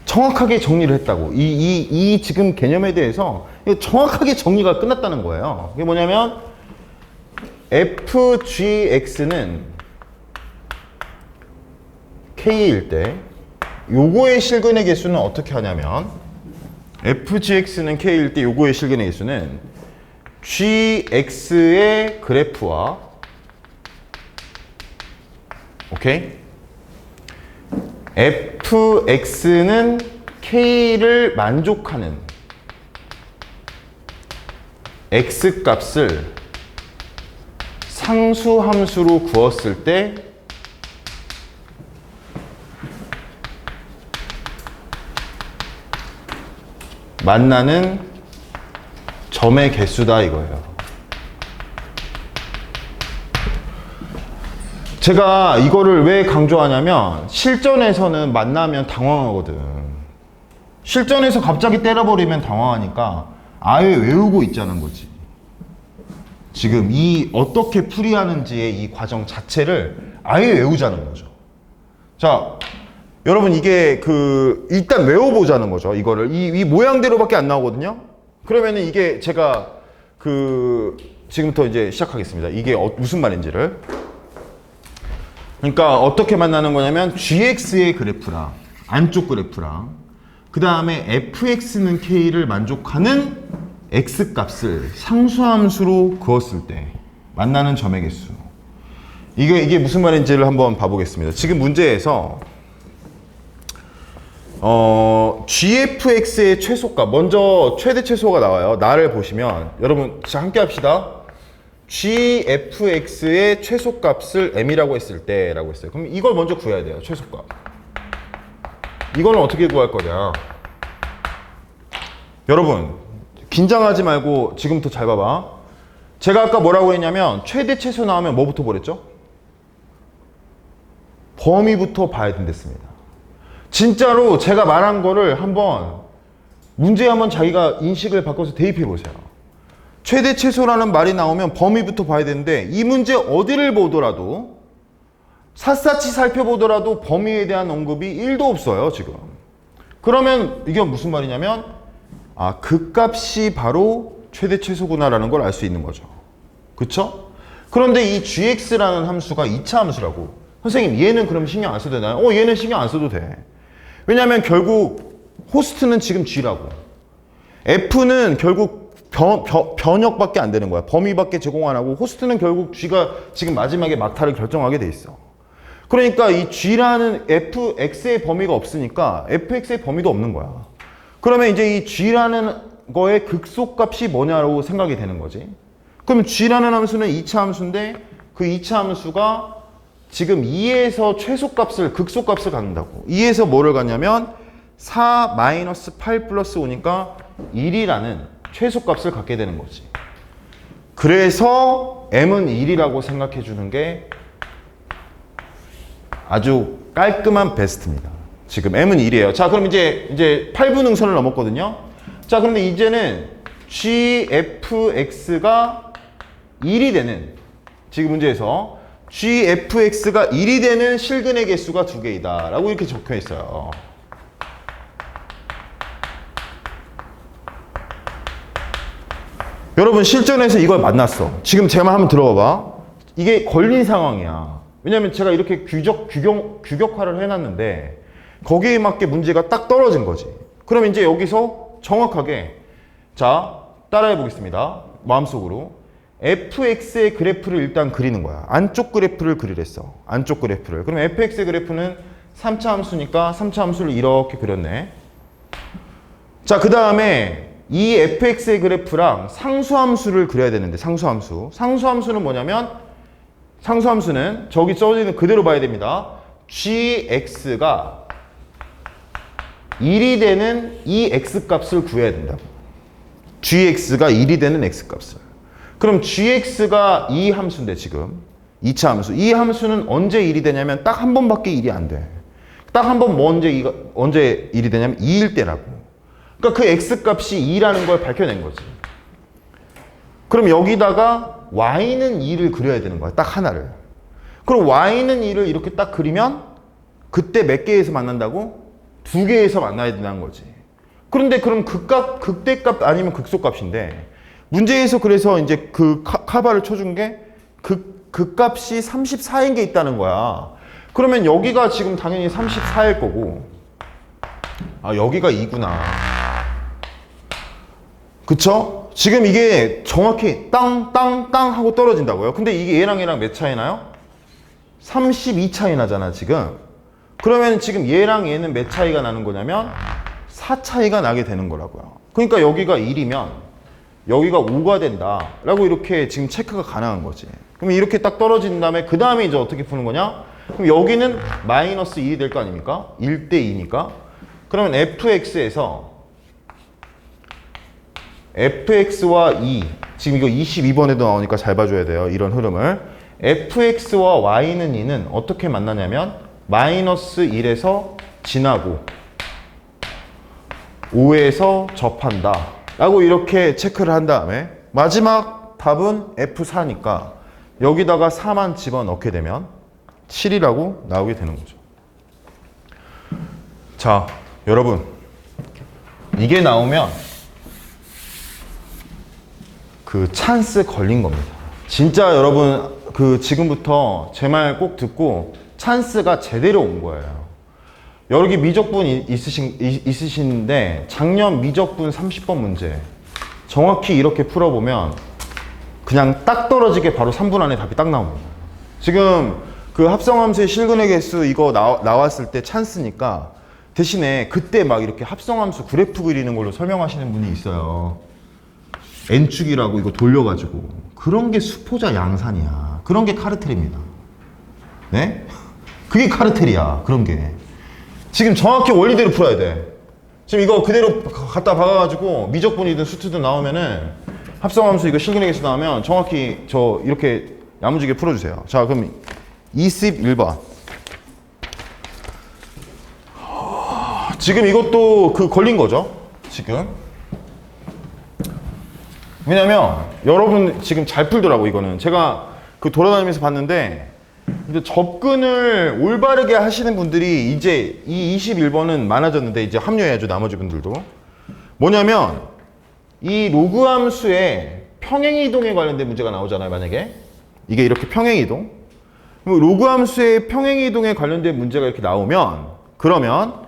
정확하게 정리를 했다고. 이 지금 개념에 대해서 정확하게 정리가 끝났다는 거예요. 이게 뭐냐면 fgx는 k일 때 요거의 실근의 개수는 어떻게 하냐면 fgx는 k일 때 요거의 실근의 개수는 gx의 그래프와 오케이? fx는 k를 만족하는 x값을 상수함수로 구했을 때 만나는 점의 개수다 이거예요. 제가 이거를 왜 강조하냐면 실전에서는 만나면 당황하거든. 실전에서 갑자기 때려버리면 당황하니까 아예 외우고 있자는 거지. 지금 이 어떻게 풀이하는지의 이 과정 자체를 아예 외우자는 거죠. 자, 여러분 이게 일단 외워보자는 거죠. 이거를 이 모양대로밖에 안 나오거든요. 그러면은 이게 제가 지금부터 이제 시작하겠습니다. 이게 무슨 말인지를. 그러니까 어떻게 만나는 거냐면 gx의 그래프랑 안쪽 그래프랑 그 다음에 fx는 k를 만족하는 x값을 상수함수로 그었을 때 만나는 점의 개수. 이게 무슨 말인지를 한번 봐보겠습니다. 지금 문제에서 gfx의 최소값, 먼저 최대 최소가 나와요. 나를 보시면 여러분 자 함께 합시다. gfx의 최소값을 m이라고 했을 때 라고 했어요. 그럼 이걸 먼저 구해야 돼요. 최소값. 이거는 어떻게 구할 거냐. 여러분 긴장하지 말고 지금부터 잘 봐봐. 제가 아까 뭐라고 했냐면 최대 최소 나오면 뭐부터 보랬죠? 범위부터 봐야 된댔습니다. 진짜로 제가 말한 거를 한번 문제에 한번 자기가 인식을 바꿔서 대입해 보세요. 최대 최소라는 말이 나오면 범위부터 봐야 되는데 이 문제 어디를 보더라도 샅샅이 살펴보더라도 범위에 대한 언급이 1도 없어요 지금. 그러면 이게 무슨 말이냐면 그 값이 바로 최대 최소구나 라는 걸 알 수 있는 거죠. 그쵸? 그런데 이 gx라는 함수가 2차 함수라고. 선생님 얘는 그럼 신경 안 써도 되나요? 얘는 신경 안 써도 돼. 왜냐면 결국 호스트는 지금 g라고. f는 결국 변역밖에 안 되는 거야. 범위밖에 제공 안 하고 호스트는 결국 g가 지금 마지막에 막타를 결정하게 돼 있어. 그러니까 이 g라는 fx의 범위가 없으니까 fx의 범위도 없는 거야. 그러면 이제 이 g라는 거의 극소값이 뭐냐고 생각이 되는 거지. 그럼 g라는 함수는 2차 함수인데 그 2차 함수가 지금 2에서 최소값을 극소값을 갖는다고. 2에서 뭐를 갖냐면 4 마이너스 8 플러스 5니까 1이라는 최소값을 갖게 되는 거지. 그래서 m은 1이라고 생각해 주는 게 아주 깔끔한 베스트입니다. 지금 m은 1이에요. 자, 그럼 이제 8분응선을 넘었거든요. 자, 그런데 이제는 gfx가 1이 되는, 지금 문제에서 gfx가 1이 되는 실근의 개수가 2개이다 라고 이렇게 적혀 있어요. 여러분 실전에서 이걸 만났어. 지금 제 말 한번 들어봐. 이게 걸린 상황이야. 왜냐면 제가 이렇게 규격화를 해놨는데 거기에 맞게 문제가 딱 떨어진 거지. 그럼 이제 여기서 정확하게 자 따라해 보겠습니다. 마음속으로 fx의 그래프를 일단 그리는 거야. 안쪽 그래프를 그리랬어. 안쪽 그래프를. 그럼 fx의 그래프는 3차 함수니까 3차 함수를 이렇게 그렸네. 자, 그 다음에 이 fx의 그래프랑 상수함수를 그려야 되는데 상수함수. 상수함수는 뭐냐면 상수함수는 저기 써있는 그대로 봐야 됩니다. gx가 1이 되는 이 x값을 구해야 된다고. gx가 1이 되는 x값을. 그럼 gx가 이 함수인데 지금 2차 함수. 이 함수는 언제 1이 되냐면 딱 한 번밖에 1이 안 돼. 딱 한 번 뭐 언제 1이 되냐면 2일 때라고. 그러니까 그 x값이 2라는 걸 밝혀낸 거지. 그럼 여기다가 y는 2를 그려야 되는 거야. 딱 하나를. 그럼 y는 2를 이렇게 딱 그리면 그때 몇 개에서 만난다고? 2개에서 만나야 된다는 거지. 그런데 그럼 극대값 아니면 극소값인데 문제에서 그래서 이제 그 카바를 쳐준 게 그 값이 34인 게 있다는 거야. 그러면 여기가 지금 당연히 34일 거고, 아, 여기가 2구나. 그쵸? 지금 이게 정확히 땅 하고 떨어진다고요. 근데 이게 얘랑 몇 차이 나요? 32 차이 나잖아, 지금. 그러면 지금 얘랑 얘는 몇 차이가 나는 거냐면 4 차이가 나게 되는 거라고요. 그러니까 여기가 1이면 여기가 5가 된다 라고 이렇게 지금 체크가 가능한 거지. 그럼 이렇게 딱 떨어진 다음에 그 다음에 이제 어떻게 푸는 거냐? 그럼 여기는 마이너스 1이 될 거 아닙니까? 1대 2니까. 그러면 fx에서 fx와 2, 지금 이거 22번에도 나오니까 잘 봐줘야 돼요. 이런 흐름을. fx와 y는 2는 어떻게 만나냐면 마이너스 1에서 지나고 5에서 접한다 라고 이렇게 체크를 한 다음에 마지막 답은 F4니까 여기다가 4만 집어넣게 되면 7이라고 나오게 되는 거죠. 자, 여러분, 이게 나오면 그 찬스 걸린 겁니다. 진짜 여러분 그 지금부터 제 말 꼭 듣고 찬스가 제대로 온 거예요. 여기 미적분 있으신데 작년 미적분 30번 문제 정확히 이렇게 풀어보면 그냥 딱 떨어지게 바로 3분 안에 답이 딱 나옵니다. 지금 그 합성함수의 실근의 개수 이거 나왔을 때 찬스니까 대신에 그때 막 이렇게 합성함수 그래프 그리는 걸로 설명하시는 분이 있어요. n축이라고 이거 돌려가지고. 그런 게 수포자 양산이야. 그런 게 카르텔입니다. 네? 그게 카르텔이야. 그런 게. 지금 정확히 원리대로 풀어야 돼. 지금 이거 그대로 갖다 박아가지고 미적분이든 수트든 나오면은 합성함수 이거 실근의 개수 나오면 정확히 저 이렇게 야무지게 풀어주세요. 자, 그럼 21번. 지금 이것도 그 걸린 거죠. 지금. 왜냐면 여러분 지금 잘 풀더라고 이거는. 제가 그 돌아다니면서 봤는데 이제 접근을 올바르게 하시는 분들이 이제 이 21번은 많아졌는데 이제 합류해야죠. 나머지 분들도. 뭐냐면 이 로그 함수의 평행이동에 관련된 문제가 나오잖아요. 만약에 이게 이렇게 평행이동. 로그 함수의 평행이동에 관련된 문제가 이렇게 나오면 그러면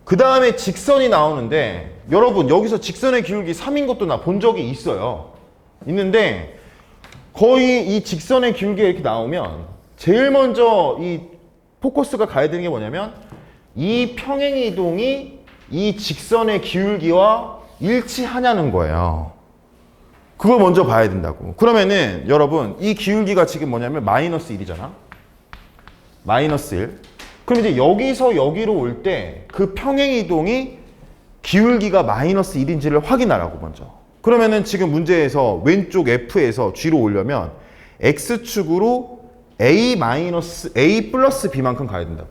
그 다음에 직선이 나오는데 여러분 여기서 직선의 기울기 3인 것도 나 본 적이 있어요. 있는데 거의 이 직선의 기울기가 이렇게 나오면 제일 먼저 이 포커스가 가야 되는 게 뭐냐면 이 평행이동이 이 직선의 기울기와 일치하냐는 거예요. 그걸 먼저 봐야 된다고. 그러면은 여러분 이 기울기가 지금 뭐냐면 마이너스 1이잖아. 마이너스 1. 그럼 이제 여기서 여기로 올 때 그 평행이동이 기울기가 마이너스 1인지를 확인하라고 먼저. 그러면은 지금 문제에서 왼쪽 F에서 G로 오려면 X축으로 A 플러스 B만큼 가야 된다고.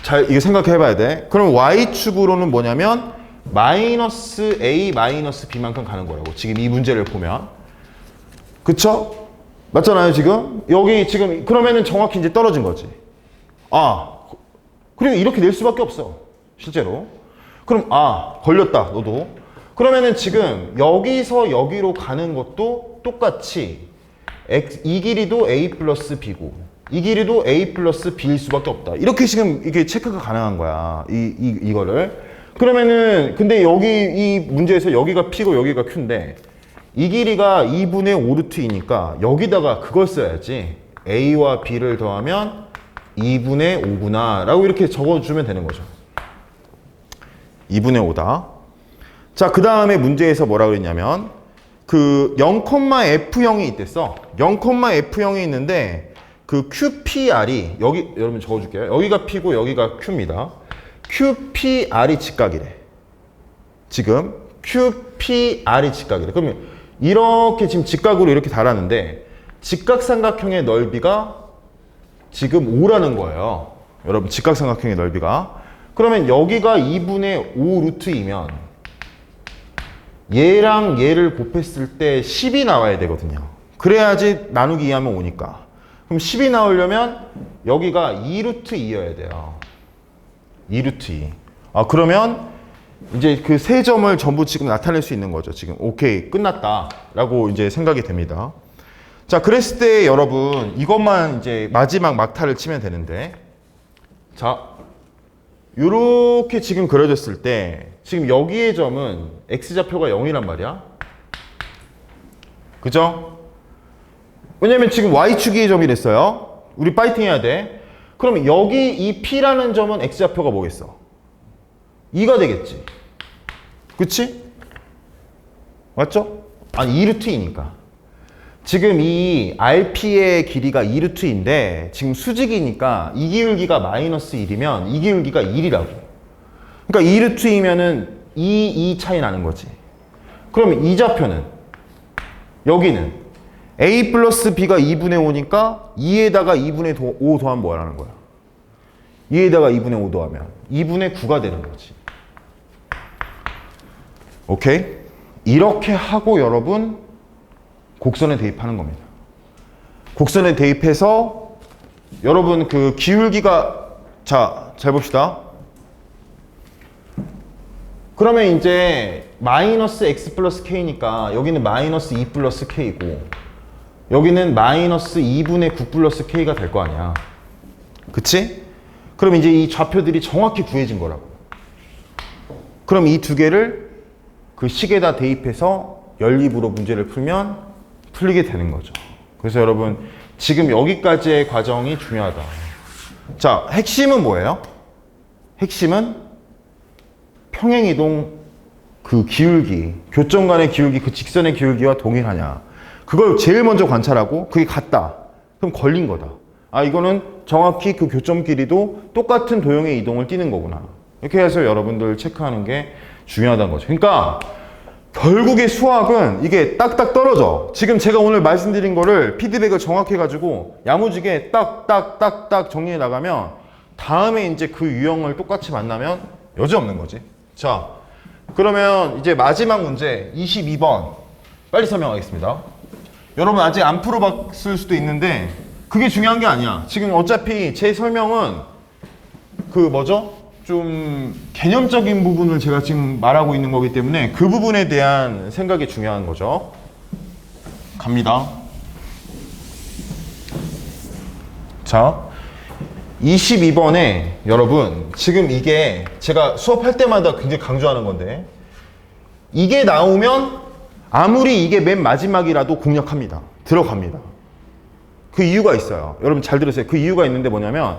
잘 이거 생각해 봐야 돼. 그럼 Y축으로는 뭐냐면 마이너스 A 마이너스 B만큼 가는 거라고. 지금 이 문제를 보면. 그쵸? 맞잖아요, 지금? 여기 지금 그러면은 정확히 이제 떨어진 거지. 아, 그리고 이렇게 낼 수밖에 없어. 실제로. 그럼 걸렸다, 너도. 그러면은 지금 여기서 여기로 가는 것도 똑같이 이 길이도 A 플러스 B고 이 길이도 A 플러스 B일 수밖에 없다. 이렇게 지금 이게 체크가 가능한 거야. 이거를. 그러면은 근데 여기 이 문제에서 여기가 P고 여기가 Q인데 이 길이가 2분의 5루트이니까 여기다가 그걸 써야지. A와 B를 더하면 2분의 5구나 라고 이렇게 적어주면 되는 거죠. 2분의 5다. 자, 그 다음에 문제에서 뭐라 그랬냐면 그 0,F형이 있댔어. 0,F형이 있는데 그 QPR이 여기 여러분 적어줄게요. 여기가 P고 여기가 Q입니다. QPR이 직각이래. 지금 QPR이 직각이래. 그러면 이렇게 지금 직각으로 이렇게 달았는데 직각삼각형의 넓이가 지금 5라는 거예요. 여러분 직각삼각형의 넓이가. 그러면 여기가 2분의 5 루트이면 얘랑 얘를 곱했을 때 10이 나와야 되거든요. 그래야지 나누기 2하면 5니까. 그럼 10이 나오려면 여기가 2루트 2여야 돼요. 2루트 2. 아, 그러면 이제 그 세 점을 전부 지금 나타낼 수 있는 거죠. 지금 오케이 끝났다 라고 이제 생각이 됩니다. 자, 그랬을 때 여러분 이것만 이제 마지막 막타를 치면 되는데, 자 요렇게 지금 그려졌을 때 지금 여기의 점은 x좌표가 0이란 말이야. 그죠? 왜냐면 지금 y축이 점이 됐어요. 우리 파이팅 해야 돼. 그럼 여기 이 p라는 점은 x좌표가 뭐겠어? 2가 되겠지. 그치? 맞죠? 아니 2루트이니까. 지금 이 RP의 길이가 2루트인데 지금 수직이니까 이 기울기가 마이너스 1이면 이 기울기가 1이라고. 그러니까 2루트이면은 2 차이 나는 거지. 그러면 이 좌표는 여기는 A 플러스 B가 2분의 5니까 2에다가 2분의 5 더하면 뭐라는 거야? 2에다가 2분의 5 더하면 2분의 9가 되는 거지. 오케이? 이렇게 하고 여러분 곡선에 대입하는 겁니다. 곡선에 대입해서 여러분 그 기울기가, 자, 잘 봅시다. 그러면 이제 마이너스 x 플러스 k니까 여기는 마이너스 2 플러스 k고 여기는 마이너스 2분의 9 플러스 k가 될 거 아니야. 그치? 그럼 이제 이 좌표들이 정확히 구해진 거라고. 그럼 이 두 개를 그 식에다 대입해서 연립으로 문제를 풀면 풀리게 되는 거죠. 그래서 여러분 지금 여기까지의 과정이 중요하다. 자, 핵심은 뭐예요? 핵심은 평행이동 그 기울기, 교점 간의 기울기, 그 직선의 기울기와 동일하냐. 그걸 제일 먼저 관찰하고 그게 같다. 그럼 걸린 거다. 아, 이거는 정확히 그 교점 길이도 똑같은 도형의 이동을 띠는 거구나. 이렇게 해서 여러분들 체크하는 게 중요하다는 거죠. 그러니까 결국에 수학은 이게 딱딱 떨어져. 지금 제가 오늘 말씀드린 거를 피드백을 정확히 해가지고 야무지게 딱딱딱딱 정리해 나가면 다음에 이제 그 유형을 똑같이 만나면 여지없는 거지. 자, 그러면 이제 마지막 문제 22번 빨리 설명하겠습니다. 여러분 아직 안 풀어봤을 수도 있는데 그게 중요한 게 아니야. 지금 어차피 제 설명은 그 뭐죠? 좀 개념적인 부분을 제가 지금 말하고 있는 거기 때문에 그 부분에 대한 생각이 중요한 거죠. 갑니다. 자, 22번에 여러분 지금 이게 제가 수업할 때마다 굉장히 강조하는 건데 이게 나오면 아무리 이게 맨 마지막이라도 공략합니다. 들어갑니다. 그 이유가 있어요. 여러분 잘 들으세요. 그 이유가 있는데 뭐냐면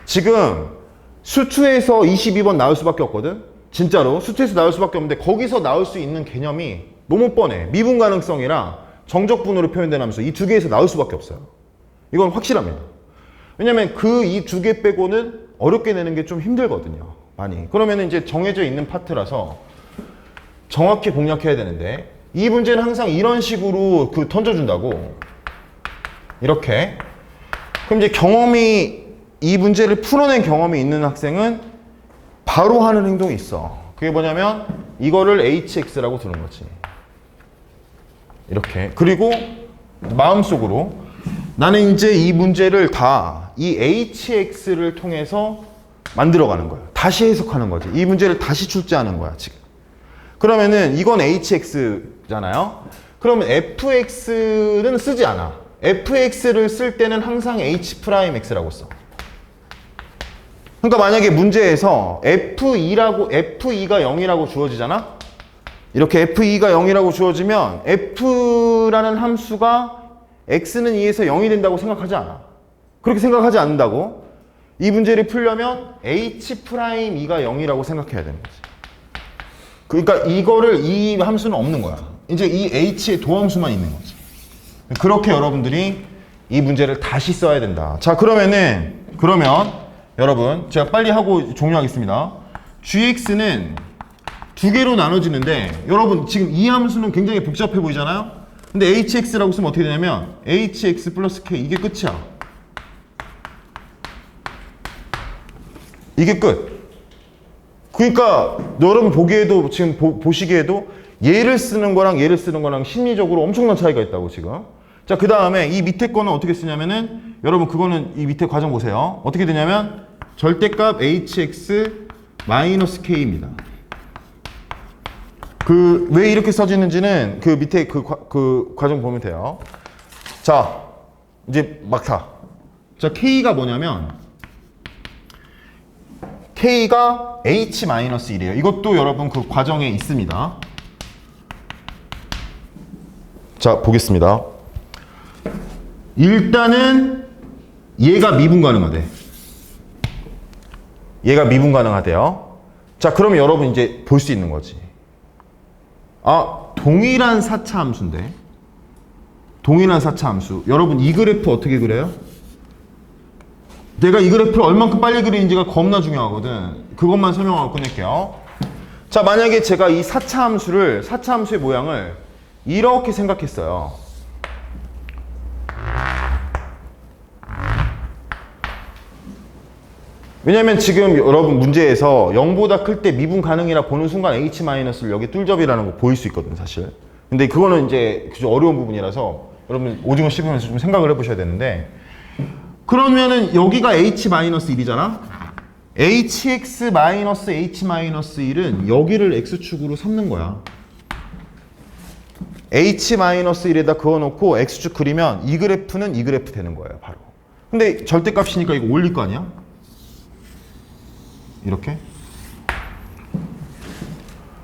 지금 수투에서 22번 나올 수밖에 없거든. 진짜로 수투에서 나올 수밖에 없는데 거기서 나올 수 있는 개념이 너무 뻔해. 미분 가능성이랑 정적분으로 표현된 함수 이 두 개에서 나올 수밖에 없어요. 이건 확실합니다. 왜냐면 그 이 두 개 빼고는 어렵게 내는 게 좀 힘들거든요. 많이. 그러면 이제 정해져 있는 파트라서 정확히 공략해야 되는데 이 문제는 항상 이런 식으로 그 던져준다고. 이렇게. 그럼 이제 경험이 이 문제를 풀어낸 경험이 있는 학생은 바로 하는 행동이 있어. 그게 뭐냐면 이거를 hx라고 두는 거지. 이렇게. 그리고 마음속으로 나는 이제 이 문제를 다 이 hx를 통해서 만들어가는 거야. 다시 해석하는 거지. 이 문제를 다시 출제하는 거야 지금. 그러면은 이건 hx잖아요. 그러면 fx는 쓰지 않아. fx를 쓸 때는 항상 h'x라고 써. 그러니까 만약에 문제에서 F2가 0이라고 주어지잖아? 이렇게 F2가 0이라고 주어지면 F라는 함수가 X는 2에서 0이 된다고 생각하지 않아. 그렇게 생각하지 않는다고. 이 문제를 풀려면 H'E가 0이라고 생각해야 되는 거지. 그러니까 이거를 이 함수는 없는 거야. 이제 이 H의 도함수만 있는 거지. 그렇게 여러분들이 이 문제를 다시 써야 된다. 자, 그러면 여러분 제가 빨리 하고 종료하겠습니다. gx는 두 개로 나눠지는데 여러분 지금 이 함수는 굉장히 복잡해 보이잖아요? 근데 hx라고 쓰면 어떻게 되냐면 hx 플러스 k 이게 끝이야. 이게 끝. 그러니까 여러분 보기에도 지금 보시기에도 얘를 쓰는 거랑 얘를 쓰는 거랑 심리적으로 엄청난 차이가 있다고 지금. 자, 그 다음에 이 밑에 거는 어떻게 쓰냐면은 여러분 그거는 이 밑에 과정 보세요. 어떻게 되냐면 절대값 hx 마이너스 k입니다. 그 왜 이렇게 써지는지는 그 밑에 그 과정 보면 돼요. 자, 이제 막타. 자, k가 뭐냐면 k가 h-1이에요. 이것도 여러분 그 과정에 있습니다. 자, 보겠습니다. 일단은 얘가 미분 가능하대. 얘가 미분 가능하대요. 자, 그러면 여러분 이제 볼 수 있는 거지. 아, 동일한 4차 함수인데. 동일한 4차 함수. 여러분 이 그래프 어떻게 그려요? 내가 이 그래프를 얼만큼 빨리 그리는지가 겁나 중요하거든. 그것만 설명하고 끝낼게요. 자, 만약에 제가 이 4차 함수의 모양을 이렇게 생각했어요. 왜냐면 지금 여러분 문제에서 0보다 클 때 미분 가능이라 보는 순간 h-를 여기 뚫접이라는 거 보일 수 있거든, 사실. 근데 그거는 이제 어려운 부분이라서 여러분 오징어 씹으면서 좀 생각을 해보셔야 되는데, 그러면은 여기가 h-1이잖아? hx-h-1은 여기를 x축으로 삼는 거야. h-1에다 그어놓고 x축 그리면 이 그래프는 이 그래프 되는 거예요, 바로. 근데 절대값이니까 이거 올릴 거 아니야? 이렇게?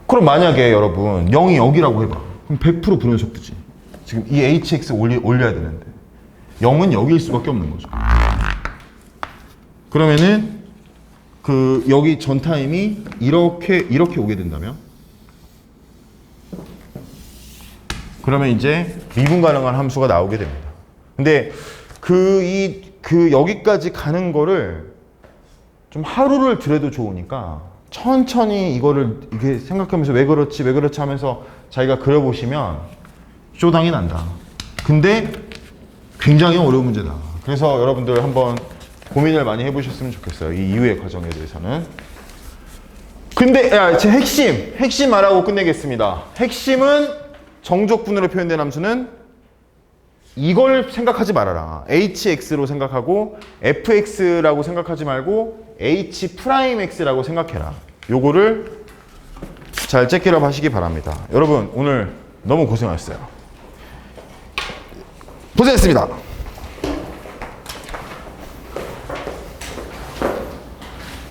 그럼 만약에 여러분 0이 여기라고 해봐. 그럼 100% 불연속도지. 지금 이 hx 올려야 되는데 0은 여기일 수밖에 없는 거죠. 그러면은 그 여기 전 타임이 이렇게 오게 된다면, 그러면 이제 미분 가능한 함수가 나오게 됩니다. 근데 여기까지 가는 거를 좀 하루를 들여도 좋으니까 천천히 이거를 이렇게 생각하면서 왜 그렇지 하면서 자기가 그려보시면 쇼당이 난다. 근데 굉장히 어려운 문제다. 그래서 여러분들 한번 고민을 많이 해보셨으면 좋겠어요. 이 이후의 과정에 대해서는. 근데 제 핵심 말하고 끝내겠습니다. 핵심은 정적분으로 표현된 함수는 이걸 생각하지 말아라. hx로 생각하고 fx라고 생각하지 말고 h'x라고 생각해라. 요거를 잘 체크를 하시기 바랍니다. 여러분 오늘 너무 고생하셨어요. 고생했습니다.